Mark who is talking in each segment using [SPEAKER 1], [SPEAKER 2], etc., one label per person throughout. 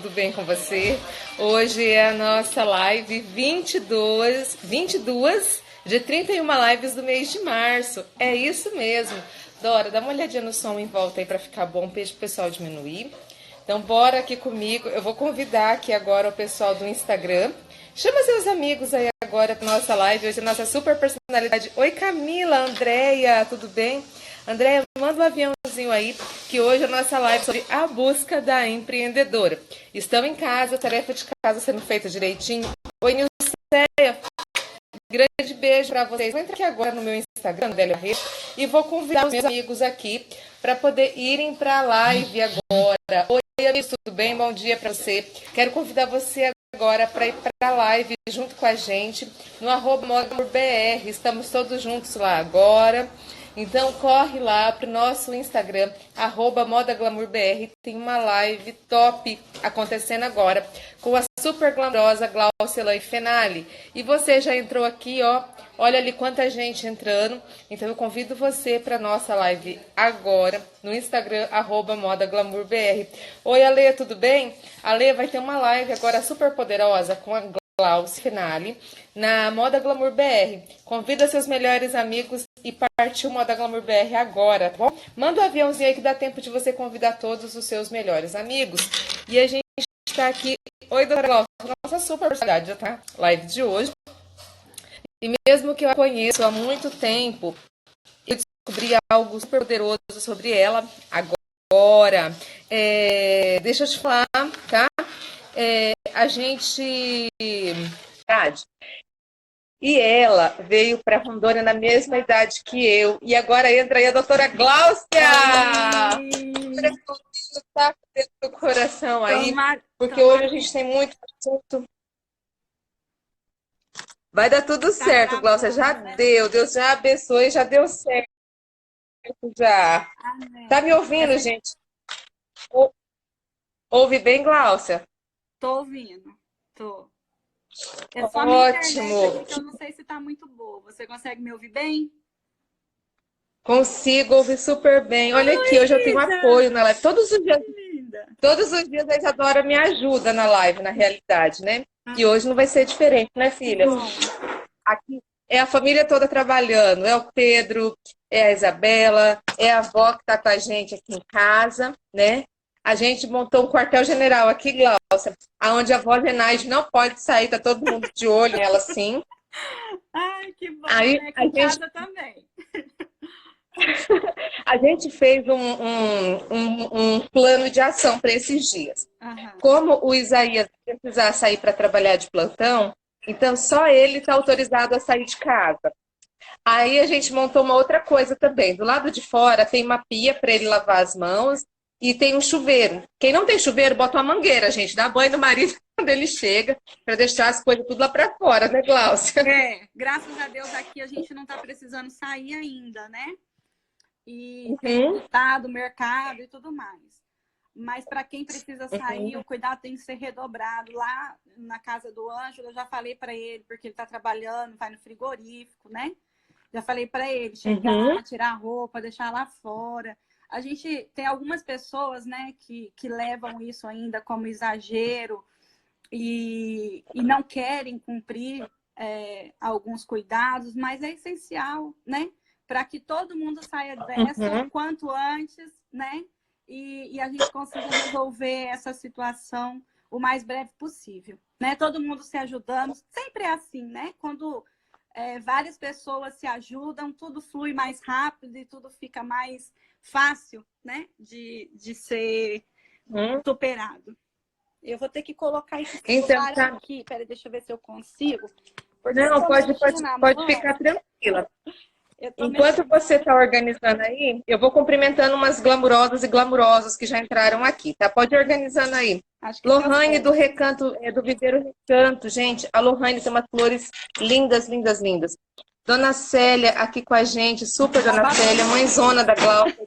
[SPEAKER 1] tudo bem com você? Hoje é a nossa live 22 de 31 lives do mês de março. É isso mesmo. Dora, dá uma olhadinha no som em volta aí para ficar bom, pede pro pessoal diminuir. Então bora aqui comigo, eu vou convidar aqui agora o pessoal do Instagram. Chama seus amigos aí agora para nossa live, hoje é nossa super personalidade. Oi Camila, Andréia, tudo bem? Andréia, manda um aviãozinho aí, que hoje a nossa live é sobre a busca da empreendedora. Estão em casa, tarefa de casa sendo feita direitinho. Oi Nilceia, grande beijo para vocês. Vou entrar aqui agora no meu Instagram, Adélia Rede, e vou convidar os meus amigos aqui para poder irem para a live agora. Oi amigos, tudo bem? Bom dia para você. Quero convidar você agora para ir para a live junto com a gente no @modaglamourbr. Estamos todos juntos lá agora. Então corre lá pro nosso Instagram, @modaglamourbr. Tem uma live top acontecendo agora com a super glamourosa Glaucia Fenali. E você já entrou aqui, ó. Olha ali quanta gente entrando. Então eu convido você para nossa live agora no Instagram, @modaglamourbr. Oi, Ale, tudo bem? Ale, vai ter uma live agora super poderosa com a Glaucia Fenali na Moda Glamour BR. Convida seus melhores amigos e partiu Moda Glamour BR agora, tá bom? Manda um aviãozinho aí que dá tempo de você convidar todos os seus melhores amigos. E a gente está aqui. Oi, doutora Glaucia, nossa super personalidade, tá? Live de hoje. E mesmo que eu a conheço há muito tempo, eu descobri algo super poderoso sobre ela agora. Deixa eu te falar, tá? A gente... E ela veio para Rondônia na mesma idade que eu. E agora entra aí a doutora Glaucia! Tá dentro do coração aí, porque hoje a gente tem muito assunto. Vai dar tudo certo, Glaucia. Já deu. Deus já abençoe, já deu certo. Já. Tá me ouvindo, gente? Ouve bem, Glaucia?
[SPEAKER 2] Tô ouvindo. Tô. É só a minha internet aqui que eu não sei se tá muito boa. Você consegue me ouvir bem?
[SPEAKER 1] Consigo ouvir super bem. Olha aqui, hoje eu tenho apoio na live. Todos os dias a Isadora me ajuda na live, na realidade, né? E hoje não vai ser diferente, né, filha? Aqui é a família toda trabalhando. É o Pedro, é a Isabela, é a avó que tá com a gente aqui em casa, né? A gente montou um quartel-general aqui, Glaucia, onde a avó Zenaide não pode sair, tá todo mundo de olho nela, sim.
[SPEAKER 2] Ai, que bom, aí, né? Com casa também.
[SPEAKER 1] A gente fez um plano de ação para esses dias. Como o Isaías precisar sair para trabalhar de plantão, então só ele está autorizado a sair de casa. Aí a gente montou uma outra coisa também. Do lado de fora tem uma pia para ele lavar as mãos e tem um chuveiro. Quem não tem chuveiro, bota uma mangueira, gente. Dá banho no marido quando ele chega, para deixar as coisas tudo lá para fora, né, Glaucia?
[SPEAKER 2] Graças a Deus aqui a gente não está precisando sair ainda, né? E voltar do mercado e tudo mais. Mas para quem precisa sair, o cuidado tem que ser redobrado. Lá na casa do Ângelo, eu já falei para ele, porque ele está trabalhando, vai no frigorífico, né? Já falei para ele chegar, tirar a roupa, deixar lá fora. A gente tem algumas pessoas, né, que levam isso ainda como exagero e não querem cumprir alguns cuidados, mas é essencial, né? Para que todo mundo saia dessa o quanto antes, né? E a gente consiga resolver essa situação o mais breve possível, né? Todo mundo se ajudando, sempre é assim, né? Quando várias pessoas se ajudam, tudo flui mais rápido e tudo fica mais fácil, né? De ser superado. Eu vou ter que colocar esse celular aqui. Peraí, deixa eu ver se eu consigo.
[SPEAKER 1] Não, pode ficar tranquila. Enquanto você está organizando aí, eu vou cumprimentando umas glamurosas e glamurosos que já entraram aqui, tá? Pode ir organizando aí. Lohane do Recanto, do Viveiro Recanto, gente. A Lohane tem umas flores lindas, lindas, lindas. Dona Célia aqui com a gente, super Dona Célia, mãezona da Glaucia.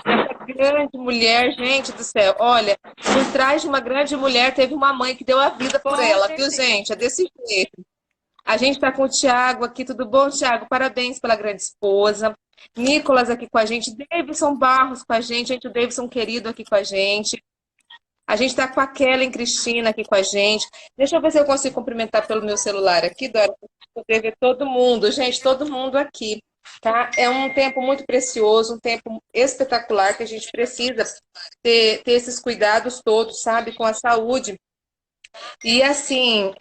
[SPEAKER 1] Essa grande mulher, gente do céu. Olha, por trás de uma grande mulher teve uma mãe que deu a vida por ela, viu, gente? É desse jeito. A gente está com o Thiago aqui, tudo bom, Thiago? Parabéns pela grande esposa. Nicolas aqui com a gente, Davidson Barros com a gente, o Davidson querido aqui com a gente. A gente está com a Kellen Cristina aqui com a gente. Deixa eu ver se eu consigo cumprimentar pelo meu celular aqui, Dora, para poder ver todo mundo. Gente, todo mundo aqui, tá? É um tempo muito precioso, um tempo espetacular que a gente precisa ter esses cuidados todos, sabe, com a saúde. E assim,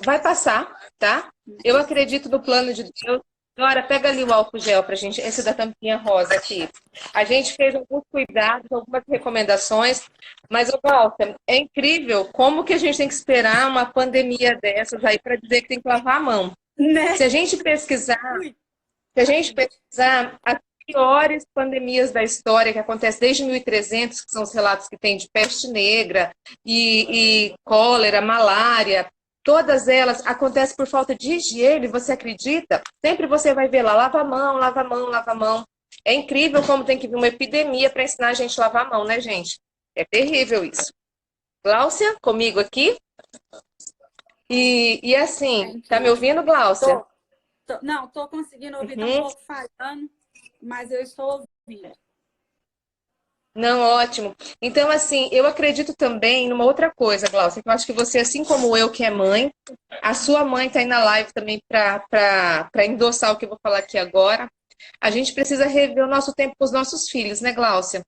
[SPEAKER 1] vai passar, tá? Eu acredito no plano de Deus. Dora, pega ali o álcool gel pra gente, esse da tampinha rosa aqui. A gente fez alguns cuidados, algumas recomendações, mas, ô, Walter, é incrível como que a gente tem que esperar uma pandemia dessas aí para dizer que tem que lavar a mão.
[SPEAKER 2] Né?
[SPEAKER 1] Se a gente pesquisar, as piores pandemias da história, que acontecem desde 1300, que são os relatos que tem de peste negra e cólera, malária, todas elas acontecem por falta de higiene, você acredita? Sempre você vai ver lá, lava a mão, lava a mão, lava a mão. É incrível como tem que vir uma epidemia para ensinar a gente a lavar a mão, né, gente? É terrível isso. Gláucia, comigo aqui. E assim, tá me ouvindo, Gláucia?
[SPEAKER 2] Não, tô conseguindo ouvir, tá um
[SPEAKER 1] Uhum.
[SPEAKER 2] pouco falhando, mas eu estou ouvindo.
[SPEAKER 1] Não, ótimo. Então, assim, eu acredito também numa outra coisa, Glaucia, que eu acho que você, assim como eu, que é mãe, a sua mãe está aí na live também para endossar o que eu vou falar aqui agora. A gente precisa rever o nosso tempo com os nossos filhos, né, Gláucia?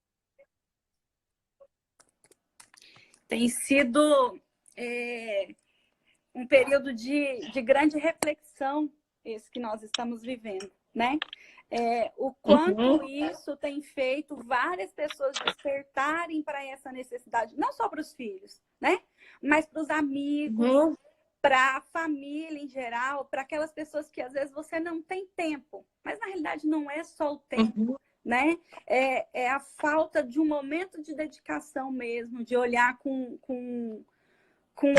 [SPEAKER 2] Tem sido um período de grande reflexão, esse que nós estamos vivendo, né? O quanto isso tem feito várias pessoas despertarem para essa necessidade, não só para os filhos, né? Mas para os amigos, para a família em geral, para aquelas pessoas que às vezes você não tem tempo. Mas na realidade não é só o tempo, né? É a falta de um momento de dedicação mesmo, de olhar com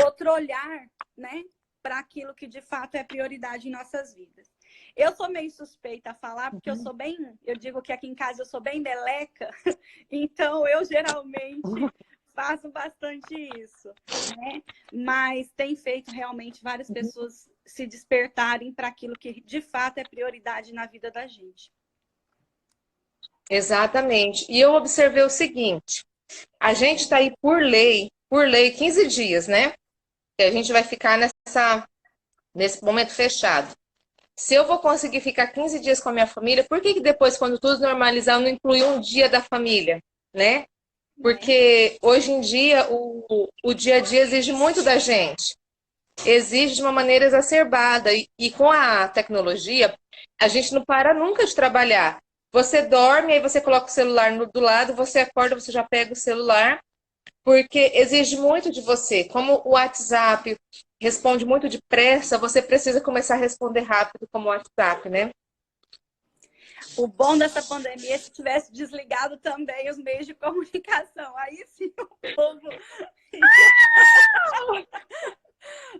[SPEAKER 2] outro olhar, né? Para aquilo que de fato é prioridade em nossas vidas. Eu sou meio suspeita a falar, porque eu digo que aqui em casa eu sou bem meleca, então eu geralmente faço bastante isso, né? Mas tem feito realmente várias pessoas se despertarem para aquilo que de fato é prioridade na vida da gente.
[SPEAKER 1] Exatamente. E eu observei o seguinte: a gente está aí por lei, 15 dias, né? Que a gente vai ficar nesse momento fechado. Se eu vou conseguir ficar 15 dias com a minha família, por que depois, quando tudo normalizar, eu não incluir um dia da família, né? Porque hoje em dia o dia a dia exige muito da gente. Exige de uma maneira exacerbada. E com a tecnologia, a gente não para nunca de trabalhar. Você dorme, aí você coloca o celular do lado, você acorda, você já pega o celular, porque exige muito de você. Como o WhatsApp responde muito depressa, você precisa começar a responder rápido como o WhatsApp, né?
[SPEAKER 2] O bom dessa pandemia é se tivesse desligado também os meios de comunicação. Aí sim o povo...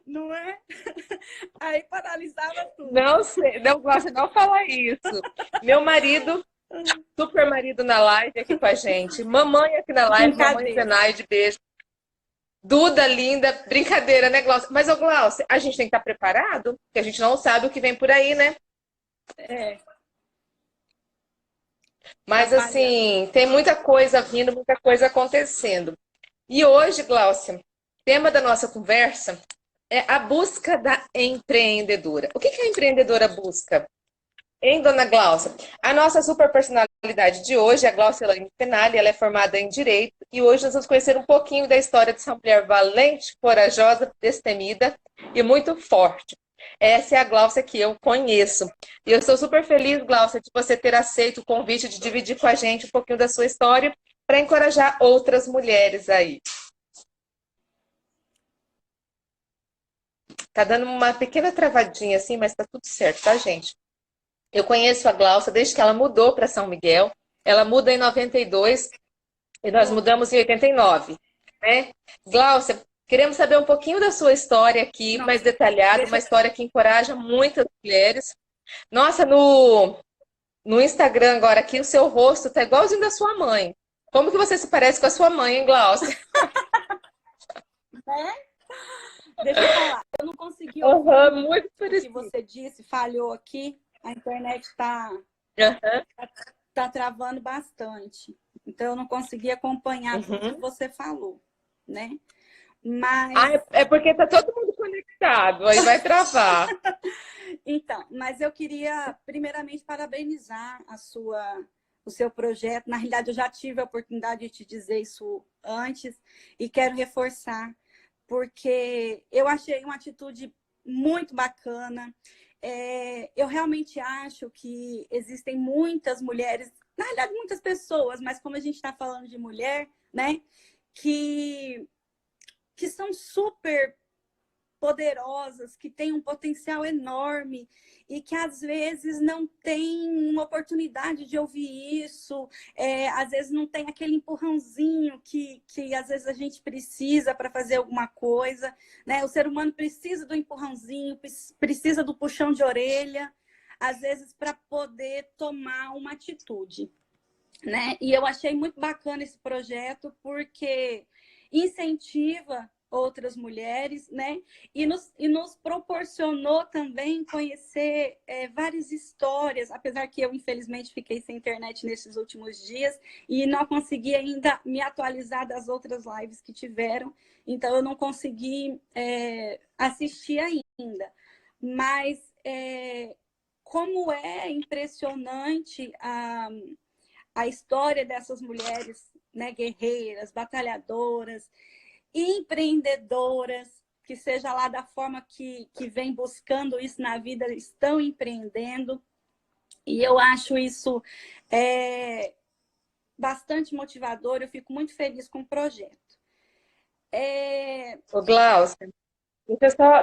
[SPEAKER 2] Não é? Aí paralisava tudo.
[SPEAKER 1] Não sei, não gosto de não falar isso. Meu marido, super marido na live aqui com a gente. Mamãe aqui na live, mamãe Zenaide, beijo. Duda, linda, brincadeira, né, Glaucia? Mas, ô, Glaucia, a gente tem que estar preparado, porque a gente não sabe o que vem por aí, né? Mas, assim, tem muita coisa vindo, muita coisa acontecendo. E hoje, Glaucia, tema da nossa conversa é a busca da empreendedora. O que a empreendedora busca? Hein, dona Glaucia? A nossa super personalidade de hoje é a Glaucia Elaine Penali, ela é formada em Direito e hoje nós vamos conhecer um pouquinho da história dessa mulher valente, corajosa, destemida e muito forte. Essa é a Glaucia que eu conheço. E eu estou super feliz, Glaucia, de você ter aceito o convite de dividir com a gente um pouquinho da sua história para encorajar outras mulheres aí. Tá dando uma pequena travadinha assim, mas tá tudo certo, tá, gente? Eu conheço a Glaucia desde que ela mudou para São Miguel. Ela muda em 92 e nós mudamos em 89. Né? Glaucia, queremos saber um pouquinho da sua história aqui, mais detalhada, uma história que encoraja muitas mulheres. Nossa, no Instagram agora aqui, o seu rosto tá igualzinho da sua mãe. Como que você se parece com a sua mãe, hein, Glaucia?
[SPEAKER 2] Deixa eu falar, eu não consegui ouvir
[SPEAKER 1] muito
[SPEAKER 2] o que você disse, falhou aqui, a internet tá travando bastante. então eu não consegui acompanhar tudo que você falou, né? Mas...
[SPEAKER 1] é porque tá todo mundo conectado, aí vai travar.
[SPEAKER 2] Então, mas eu queria primeiramente parabenizar o seu projeto. Na realidade, eu já tive a oportunidade de te dizer isso antes e quero reforçar, porque eu achei uma atitude muito bacana. Eu realmente acho que existem muitas mulheres, na realidade, muitas pessoas, mas como a gente está falando de mulher, né, que são super poderosas, que têm um potencial enorme e que às vezes não tem uma oportunidade de ouvir isso, às vezes não tem aquele empurrãozinho que às vezes a gente precisa para fazer alguma coisa, né? O ser humano precisa do empurrãozinho, precisa do puxão de orelha, às vezes para poder tomar uma atitude, né? E eu achei muito bacana esse projeto porque incentiva outras mulheres, né? E nos proporcionou também conhecer várias histórias, apesar que eu, infelizmente, fiquei sem internet nesses últimos dias e não consegui ainda me atualizar das outras lives que tiveram, então eu não consegui assistir ainda. Mas como é impressionante a história dessas mulheres, né, guerreiras, batalhadoras, empreendedoras, que seja lá da forma que vem buscando isso na vida, estão empreendendo. E eu acho isso bastante motivador, eu fico muito feliz com o projeto.
[SPEAKER 1] Ô, Glaucia,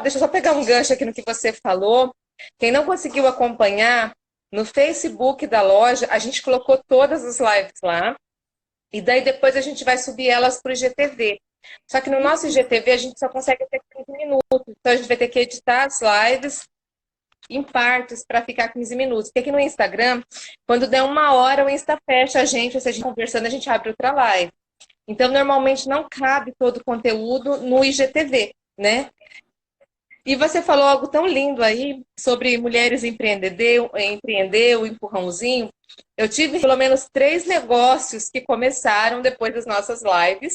[SPEAKER 1] deixa eu só pegar um gancho aqui no que você falou. Quem não conseguiu acompanhar, no Facebook da loja, a gente colocou todas as lives lá. E daí depois a gente vai subir elas para o IGTV. Só que no nosso IGTV a gente só consegue ter 15 minutos. Então a gente vai ter que editar as lives em partes para ficar 15 minutos. Porque aqui no Instagram, quando der 1 hora, o Insta fecha a gente. Ou seja, a gente conversando, a gente abre outra live. Então, normalmente não cabe todo o conteúdo no IGTV, né? E você falou algo tão lindo aí sobre mulheres empreender, o empurrãozinho. Eu tive pelo menos 3 negócios que começaram depois das nossas lives.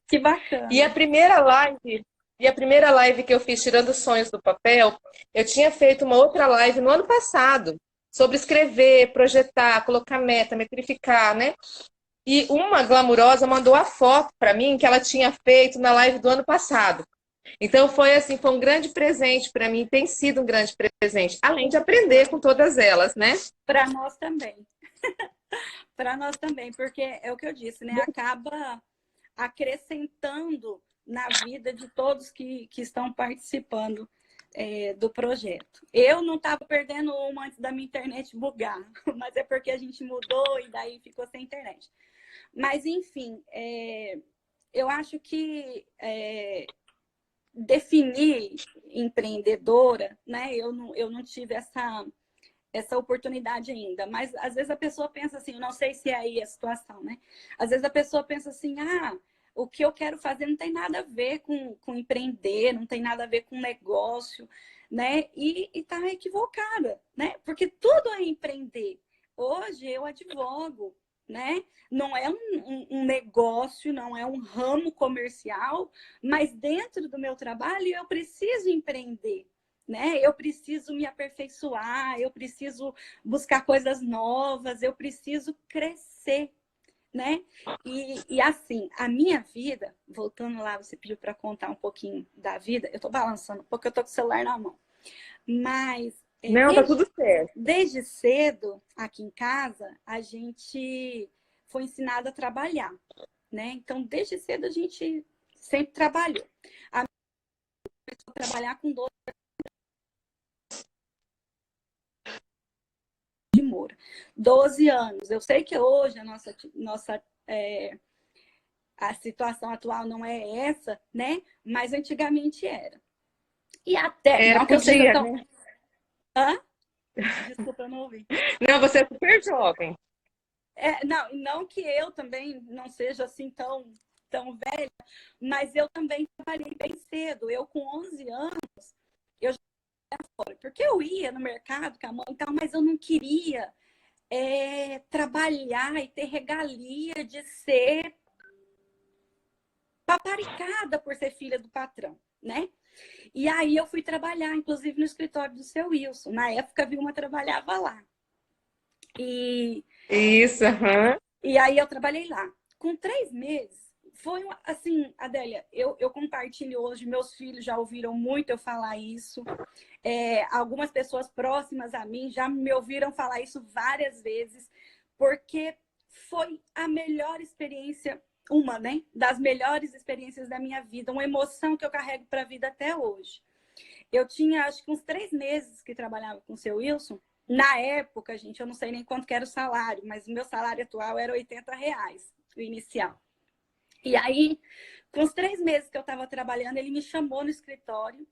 [SPEAKER 2] Que bacana.
[SPEAKER 1] E a primeira live que eu fiz tirando sonhos do papel, eu tinha feito uma outra live no ano passado sobre escrever, projetar, colocar meta, metrificar, né? E uma glamurosa mandou a foto para mim que ela tinha feito na live do ano passado. Então foi assim, foi um grande presente para mim, tem sido um grande presente, além de aprender com todas elas, né?
[SPEAKER 2] Para nós também. Para nós também, porque é o que eu disse, né? Acaba acrescentando na vida de todos que estão participando do projeto. Eu não estava perdendo uma antes da minha internet bugar, mas é porque a gente mudou e daí ficou sem internet. Mas, enfim, eu acho que definir empreendedora, né? Eu não tive essa oportunidade ainda, mas às vezes a pessoa pensa assim, eu não sei se é aí a situação, né? Às vezes a pessoa pensa assim, o que eu quero fazer não tem nada a ver com empreender, não tem nada a ver com negócio, né? E tá equivocada, né? Porque tudo é empreender. Hoje eu advogo, né? Não é um negócio, não é um ramo comercial, mas dentro do meu trabalho eu preciso empreender, né? Eu preciso me aperfeiçoar, eu preciso buscar coisas novas, eu preciso crescer, né? E assim, a minha vida, voltando lá, você pediu para contar um pouquinho da vida, eu tô balançando porque eu tô com o celular na mão. Mas
[SPEAKER 1] não, tá tudo certo.
[SPEAKER 2] Desde cedo, aqui em casa, a gente foi ensinado a trabalhar, né? Então, desde cedo a gente sempre trabalhou. A começou a trabalhar com 12 de Moura. 12 anos. Eu sei que hoje a a situação atual não é essa, né? Mas antigamente era. E até,
[SPEAKER 1] Era
[SPEAKER 2] não que eu seja tão...
[SPEAKER 1] né?
[SPEAKER 2] Hã? Desculpa, eu não ouvi.
[SPEAKER 1] Não, você é super jovem.
[SPEAKER 2] Não que eu também não seja assim tão velha, mas eu também trabalhei bem cedo. Eu, com 11 anos, eu já ia fora. Porque eu ia no mercado com a mãe e tal, mas eu não queria trabalhar e ter regalia de ser paparicada por ser filha do patrão, né? E aí eu fui trabalhar, inclusive, no escritório do seu Wilson. Na época, a Vilma trabalhava lá. E,
[SPEAKER 1] Isso, aham.
[SPEAKER 2] e aí eu trabalhei lá. Com 3 meses, foi assim, Adélia, eu compartilho hoje, meus filhos já ouviram muito eu falar isso. Algumas pessoas próximas a mim já me ouviram falar isso várias vezes, porque foi a melhor experiência, uma, né, das melhores experiências da minha vida, uma emoção que eu carrego para a vida até hoje. Eu tinha, acho que uns 3 meses que trabalhava com o seu Wilson. Na época, gente, eu não sei nem quanto que era o salário, mas o meu salário atual era R$ 80, o inicial. E aí, com os 3 meses que eu estava trabalhando, ele me chamou no escritório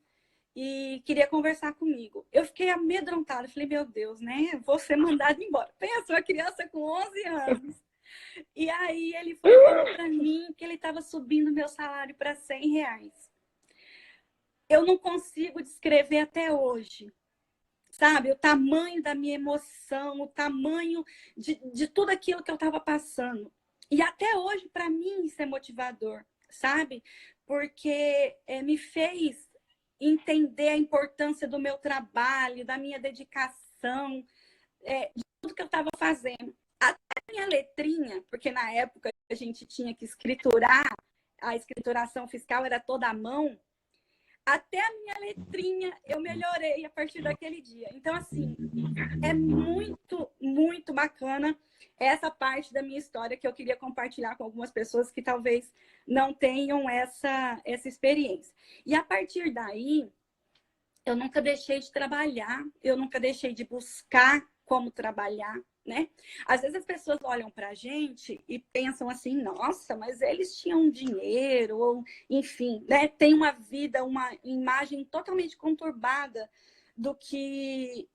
[SPEAKER 2] e queria conversar comigo. Eu fiquei amedrontada, falei, meu Deus, né? Vou ser mandada embora. Pensa, uma criança com 11 anos. E aí ele foi e falou para mim que ele estava subindo meu salário para R$ 100. Eu não consigo descrever até hoje, sabe? O tamanho da minha emoção, o tamanho de tudo aquilo que eu estava passando. E até hoje, para mim, isso é motivador, sabe? Porque me fez entender a importância do meu trabalho, da minha dedicação, de tudo que eu estava fazendo. Até a minha letrinha, porque na época a gente tinha que escriturar, a escrituração fiscal era toda à mão, até a minha letrinha eu melhorei a partir daquele dia. Então, assim, é muito, muito bacana essa parte da minha história que eu queria compartilhar com algumas pessoas que talvez não tenham essa experiência. E a partir daí, eu nunca deixei de trabalhar, eu nunca deixei de buscar como trabalhar, né? Às vezes as pessoas olham para a gente e pensam assim, nossa, mas eles tinham dinheiro, ou enfim, né? Tem uma vida, uma imagem totalmente conturbada do que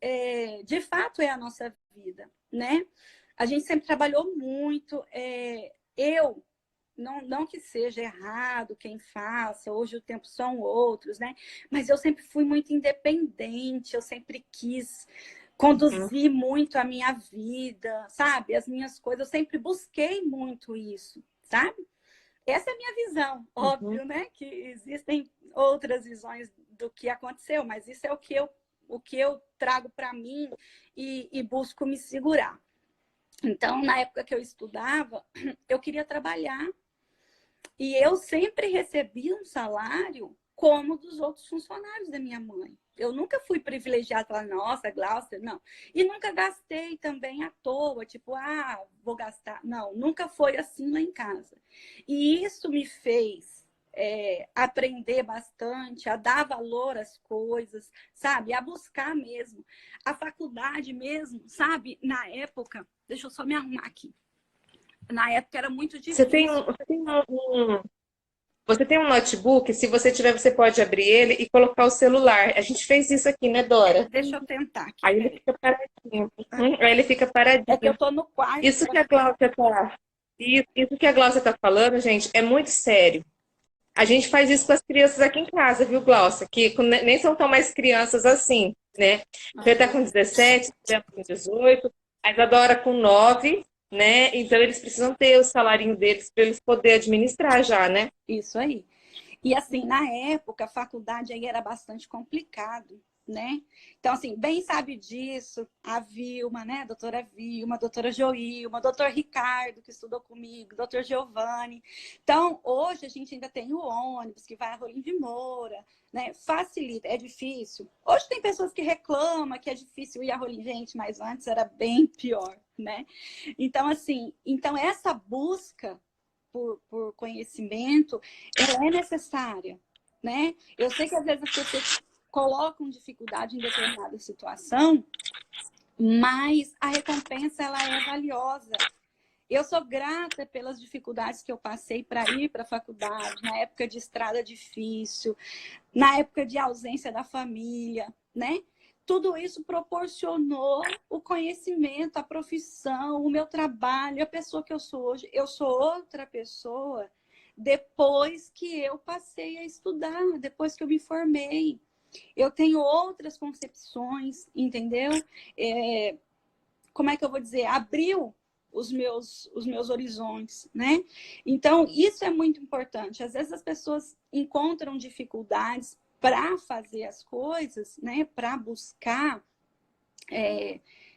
[SPEAKER 2] de fato é a nossa vida, né? A gente sempre trabalhou muito. Eu não que seja errado quem faça, hoje o tempo são outros, né? Mas eu sempre fui muito independente, eu sempre quis conduzir muito a minha vida, sabe? As minhas coisas, eu sempre busquei muito isso, sabe? Essa é a minha visão,
[SPEAKER 1] Uhum.
[SPEAKER 2] óbvio, né? Que existem outras visões do que aconteceu, mas isso é o que eu trago para mim e busco me segurar. Então, na época que eu estudava, eu queria trabalhar e eu sempre recebi um salário como dos outros funcionários da minha mãe. Eu nunca fui privilegiada, falar, nossa, Glaucia, não. E nunca gastei também à toa, tipo, vou gastar. Não, nunca foi assim lá em casa. E isso me fez aprender bastante, a dar valor às coisas, sabe? A buscar mesmo. A faculdade mesmo, sabe? Na época, deixa eu só me arrumar aqui. Na época era muito
[SPEAKER 1] Você tem um,
[SPEAKER 2] difícil.
[SPEAKER 1] você tem você tem um notebook, se você tiver, você pode abrir ele e colocar o celular. A gente fez isso aqui, né, Dora?
[SPEAKER 2] Deixa eu tentar aqui,
[SPEAKER 1] Aí ele
[SPEAKER 2] peraí.
[SPEAKER 1] fica paradinho. Aí ele fica
[SPEAKER 2] É que eu
[SPEAKER 1] paradinho.
[SPEAKER 2] tô no quarto.
[SPEAKER 1] Isso que a Glaucia tá, isso que a Glaucia tá falando, gente, é muito sério. A gente faz isso com as crianças aqui em casa, viu, Glaucia? Que nem são tão mais crianças assim, né? Você tá com 17, você tá com 18, a Isadora com 9, né? Então eles precisam ter o salarinho deles para eles poderem administrar já, né?
[SPEAKER 2] Isso aí. E assim, na época, a faculdade aí era bastante complicado, né? Então, assim, bem sabe disso a Vilma, né? A doutora Joilma, doutor Ricardo, que estudou comigo, doutor Giovanni. Então, hoje a gente ainda tem o ônibus que vai a Rolim de Moura, né? Facilita, é difícil. Hoje tem pessoas que reclamam que é difícil ir a Rolim, gente, mas antes era bem pior, né? Então, assim, essa busca por conhecimento, ela é necessária, né? Eu sei que às vezes as pessoas colocam dificuldade em determinada situação, mas a recompensa ela é valiosa. Eu sou grata pelas dificuldades que eu passei para ir para a faculdade, na época de estrada difícil, na época de ausência da família, né? Tudo isso proporcionou o conhecimento, a profissão, o meu trabalho, a pessoa que eu sou hoje. Eu sou outra pessoa depois que eu passei a estudar, depois que eu me formei. Eu tenho outras concepções, entendeu? como é que eu vou dizer, abriu os meus horizontes, né? Então, isso é muito importante. Às vezes as pessoas encontram dificuldades para fazer as coisas, né? Para buscar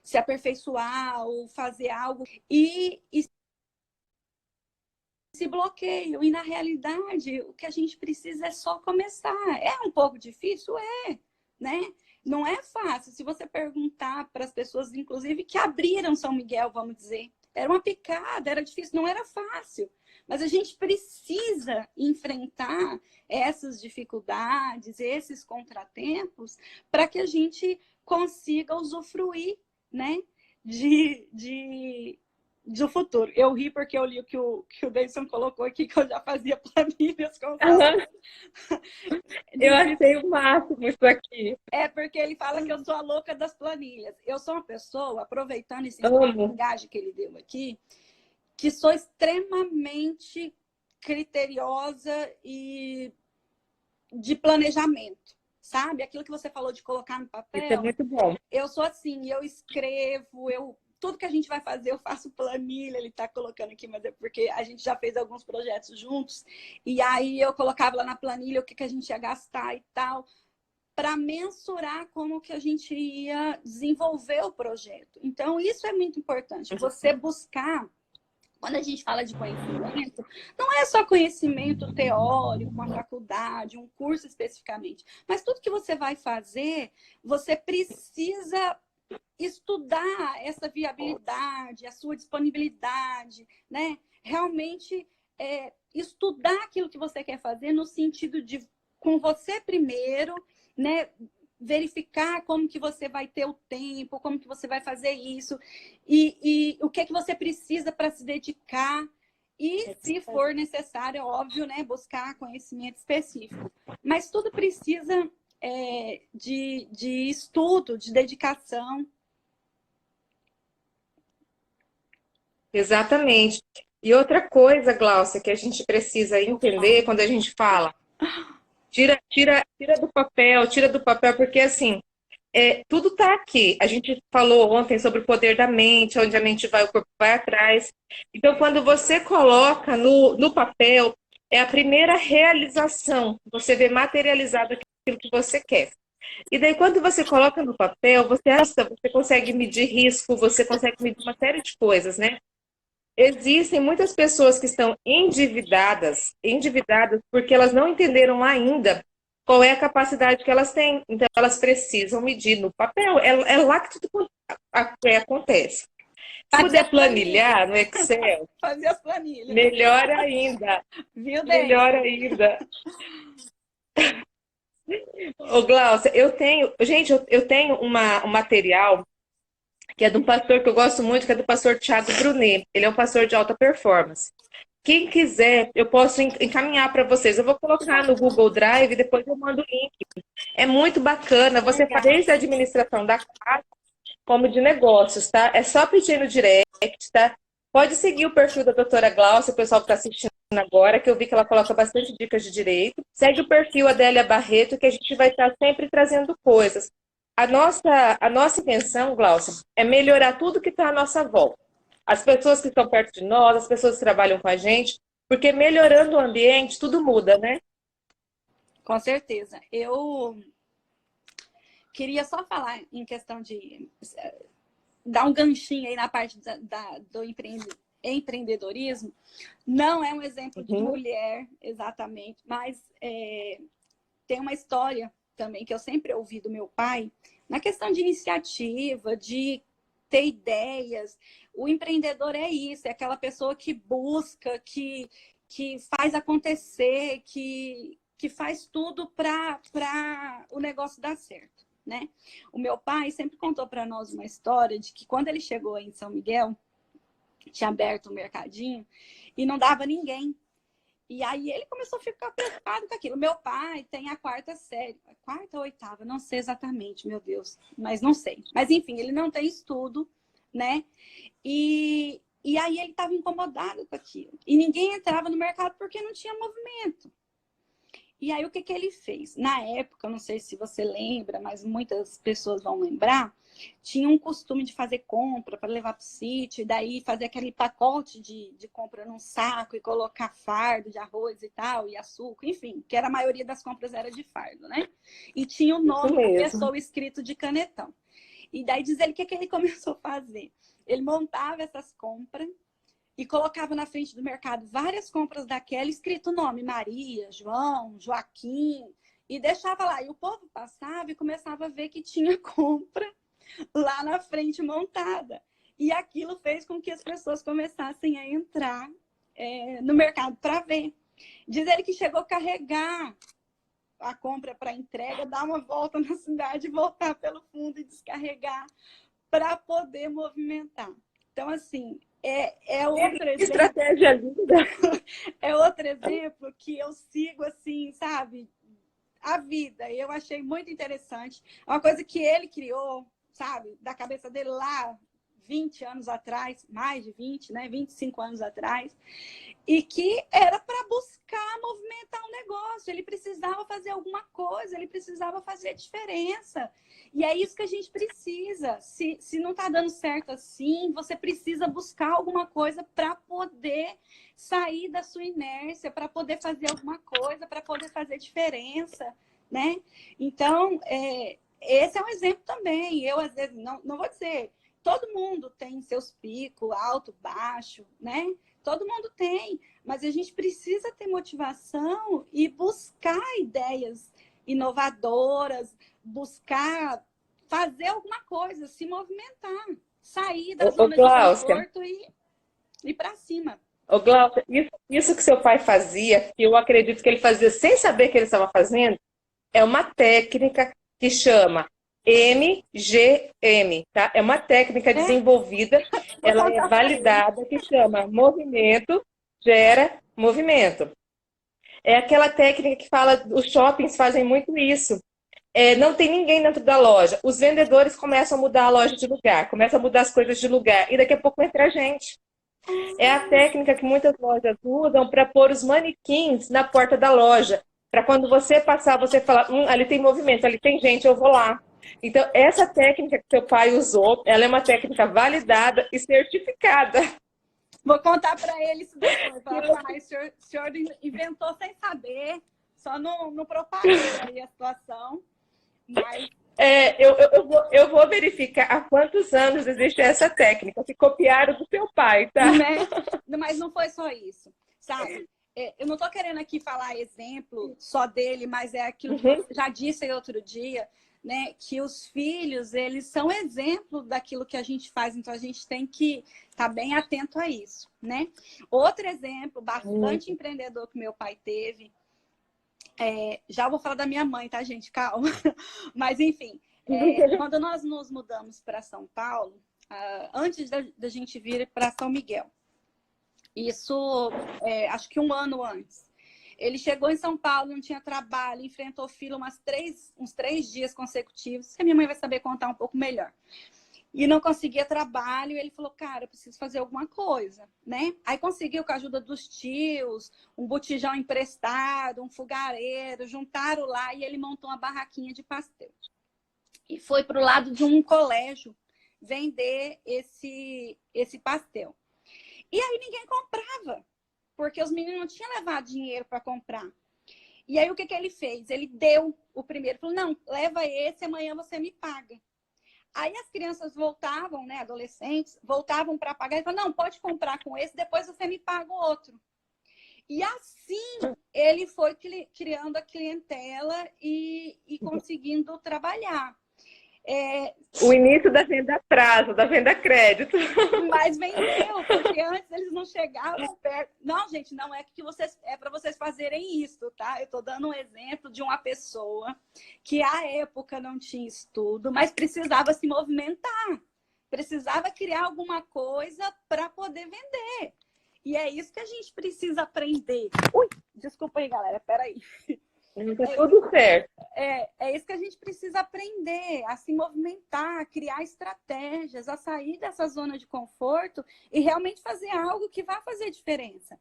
[SPEAKER 2] se aperfeiçoar ou fazer algo e se bloqueiam. E na realidade, o que a gente precisa é só começar. É um pouco difícil? Né? Não é fácil. Se você perguntar para as pessoas, inclusive, que abriram São Miguel, vamos dizer, era uma picada, era difícil, não era fácil. Mas a gente precisa enfrentar essas dificuldades, esses contratempos, para que a gente consiga usufruir, né, do futuro. Eu ri porque eu li o que o Deison colocou aqui, que eu já fazia planilhas com
[SPEAKER 1] Eu achei o máximo isso aqui.
[SPEAKER 2] É porque ele fala que eu sou a louca das planilhas. Eu sou uma pessoa, aproveitando esse engajamento que ele deu aqui, que sou extremamente criteriosa e de planejamento, sabe? Aquilo que você falou de colocar no papel.
[SPEAKER 1] Isso é muito bom.
[SPEAKER 2] Eu sou assim, eu escrevo, tudo que a gente vai fazer, eu faço planilha, ele tá colocando aqui, mas é porque a gente já fez alguns projetos juntos, e aí eu colocava lá na planilha o que a gente ia gastar e tal, para mensurar como que a gente ia desenvolver o projeto. Então, isso é muito importante, você buscar. Quando a gente fala de conhecimento, não é só conhecimento teórico, uma faculdade, um curso especificamente, mas tudo que você vai fazer, você precisa estudar essa viabilidade, a sua disponibilidade, né? Realmente estudar aquilo que você quer fazer no sentido de com você primeiro, né? Verificar como que você vai ter o tempo, como que você vai fazer isso, e o que é que você precisa para se dedicar, e se for necessário, é óbvio, né, buscar conhecimento específico. Mas tudo precisa de estudo, de dedicação.
[SPEAKER 1] Exatamente. E outra coisa, Gláucia, que a gente precisa entender quando a gente fala, tira do papel, porque assim, tudo está aqui. A gente falou ontem sobre o poder da mente, onde a mente vai, o corpo vai atrás. Então, quando você coloca no papel, é a primeira realização. Você vê materializado aquilo que você quer. E daí, quando você coloca no papel, você consegue medir risco, você consegue medir uma série de coisas, né? Existem muitas pessoas que estão endividadas porque elas não entenderam ainda qual é a capacidade que elas têm. Então, elas precisam medir no papel. É lá que tudo acontece. Se puder planilhar no Excel,
[SPEAKER 2] fazer as planilhas.
[SPEAKER 1] Melhor ainda.
[SPEAKER 2] Viu,
[SPEAKER 1] Melhor ainda. Ô, Glaucia, eu tenho um material que é de um pastor que eu gosto muito, que é do pastor Thiago Brunet. Ele é um pastor de alta performance. Quem quiser, eu posso encaminhar para vocês. Eu vou colocar no Google Drive e depois eu mando o link. É muito bacana. Você faz desde a administração da casa como de negócios, tá? É só pedir no direct, tá? Pode seguir o perfil da doutora Glaucia, o pessoal que está assistindo agora, que eu vi que ela coloca bastante dicas de direito. Segue o perfil Adélia Barreto, que a gente vai estar sempre trazendo coisas. A nossa intenção, Glaucia, é melhorar tudo que está à nossa volta. As pessoas que estão perto de nós, as pessoas que trabalham com a gente, porque melhorando o ambiente, tudo muda, né?
[SPEAKER 2] Com certeza. Eu queria só falar em questão de dar um ganchinho aí na parte do empreendedorismo. Não é um exemplo de mulher, exatamente, mas tem uma história também que eu sempre ouvi do meu pai, na questão de iniciativa, de ter ideias. O empreendedor é isso, é aquela pessoa que busca, que faz acontecer, que faz tudo para o negócio dar certo, né? O meu pai sempre contou para nós uma história de que quando ele chegou em São Miguel, tinha aberto um mercadinho e não dava ninguém. E aí ele começou a ficar preocupado com aquilo. Meu pai tem a quarta série, quarta ou oitava, não sei exatamente, meu Deus, mas não sei. Mas enfim, ele não tem estudo, né? E aí ele estava incomodado com aquilo. E ninguém entrava no mercado porque não tinha movimento. E aí, o que ele fez? Na época, não sei se você lembra, mas muitas pessoas vão lembrar, tinha um costume de fazer compra para levar para o sítio, e daí fazer aquele pacote de compra num saco e colocar fardo de arroz e tal, e açúcar, enfim, que era a maioria das compras era de fardo, né? E tinha o
[SPEAKER 1] Isso
[SPEAKER 2] nome da
[SPEAKER 1] mesmo.
[SPEAKER 2] pessoa escrito de canetão. E daí diz ele, o que ele começou a fazer? Ele montava essas compras, e colocava na frente do mercado várias compras daquela, escrito o nome, Maria, João, Joaquim, e deixava lá. E o povo passava e começava a ver que tinha compra lá na frente montada. E aquilo fez com que as pessoas começassem a entrar no mercado para ver. Diz ele que chegou a carregar a compra para entrega, dar uma volta na cidade, voltar pelo fundo e descarregar para poder movimentar. Então, assim, é outro
[SPEAKER 1] Que
[SPEAKER 2] exemplo.
[SPEAKER 1] estratégia linda.
[SPEAKER 2] É outro exemplo que eu sigo, assim, sabe? A vida. Eu achei muito interessante. É uma coisa que ele criou, sabe? Da cabeça dele lá, 20 anos atrás, mais de 20, né? 25 anos atrás. E que era para buscar movimentar um negócio. Ele precisava fazer alguma coisa, ele precisava fazer diferença. E é isso que a gente precisa. Se não está dando certo assim, você precisa buscar alguma coisa para poder sair da sua inércia, para poder fazer alguma coisa, para poder fazer diferença, né? Então, esse é um exemplo também. Eu, às vezes, não vou dizer, todo mundo tem seus picos, alto, baixo, né? Todo mundo tem, mas a gente precisa ter motivação e buscar ideias inovadoras, buscar fazer alguma coisa, se movimentar, sair da
[SPEAKER 1] Ô,
[SPEAKER 2] zona de
[SPEAKER 1] Gláucia,
[SPEAKER 2] conforto e ir para cima.
[SPEAKER 1] ô, Gláucia, isso que seu pai fazia, que eu acredito que ele fazia sem saber que ele estava fazendo, é uma técnica que chama MGM, tá? É uma técnica
[SPEAKER 2] É,
[SPEAKER 1] desenvolvida,
[SPEAKER 2] vou
[SPEAKER 1] ela é
[SPEAKER 2] contar para ele.
[SPEAKER 1] validada, que chama movimento gera movimento. É aquela técnica que fala, os shoppings fazem muito isso. Não tem ninguém dentro da loja. Os vendedores começam a mudar a loja de lugar, começam a mudar as coisas de lugar, e daqui a pouco entra a gente. É a técnica que muitas lojas usam para pôr os manequins na porta da loja. Para quando você passar, você falar, ali tem movimento, ali tem gente, eu vou lá. Então, essa técnica que seu pai usou, ela é uma técnica validada e certificada.
[SPEAKER 2] Vou contar para ele isso depois. Falar, pai, o senhor inventou sem saber, só não propagou aí a situação, mas
[SPEAKER 1] Eu vou verificar há quantos anos existe essa técnica, que copiaram do seu pai, tá?
[SPEAKER 2] né? Mas não foi só isso, sabe? Eu não estou querendo aqui falar exemplo só dele, mas é aquilo que você já disse aí outro dia, né? Que os filhos, eles são exemplo daquilo que a gente faz, então a gente tem que estar bem atento a isso, né? Outro exemplo bastante empreendedor que meu pai teve, já vou falar da minha mãe, tá, gente? Calma. Mas, enfim, quando nós nos mudamos para São Paulo, antes da gente vir para São Miguel, isso, acho que um ano antes. Ele chegou em São Paulo, não tinha trabalho, enfrentou fila uns 3 dias consecutivos. A minha mãe vai saber contar um pouco melhor. E não conseguia trabalho, e ele falou, cara, eu preciso fazer alguma coisa, né? Aí conseguiu, com a ajuda dos tios, um botijão emprestado, um fogareiro, juntaram lá e ele montou uma barraquinha de pastel. E foi para o lado de um colégio vender esse pastel. E aí ninguém comprava, porque os meninos não tinham levado dinheiro para comprar. E aí o que ele fez? Ele deu o primeiro, falou, não, leva esse, amanhã você me paga. Aí as crianças voltavam, né, adolescentes, voltavam para pagar e falavam, não, pode comprar com esse, depois você me paga o outro. E assim ele foi criando a clientela e conseguindo trabalhar.
[SPEAKER 1] O início da venda a prazo, da venda a crédito.
[SPEAKER 2] Mas vendeu, porque antes eles não chegavam perto. Não, gente, não é que vocês é para vocês fazerem isso, tá? Eu estou dando um exemplo de uma pessoa que à época não tinha estudo, mas precisava se movimentar, precisava criar alguma coisa para poder vender. E é isso que a gente precisa aprender. Ui, desculpa aí, galera, peraí.
[SPEAKER 1] Tá tudo certo.
[SPEAKER 2] É isso que a gente precisa aprender, a se movimentar, a criar estratégias, a sair dessa zona de conforto e realmente fazer algo que vá fazer diferença,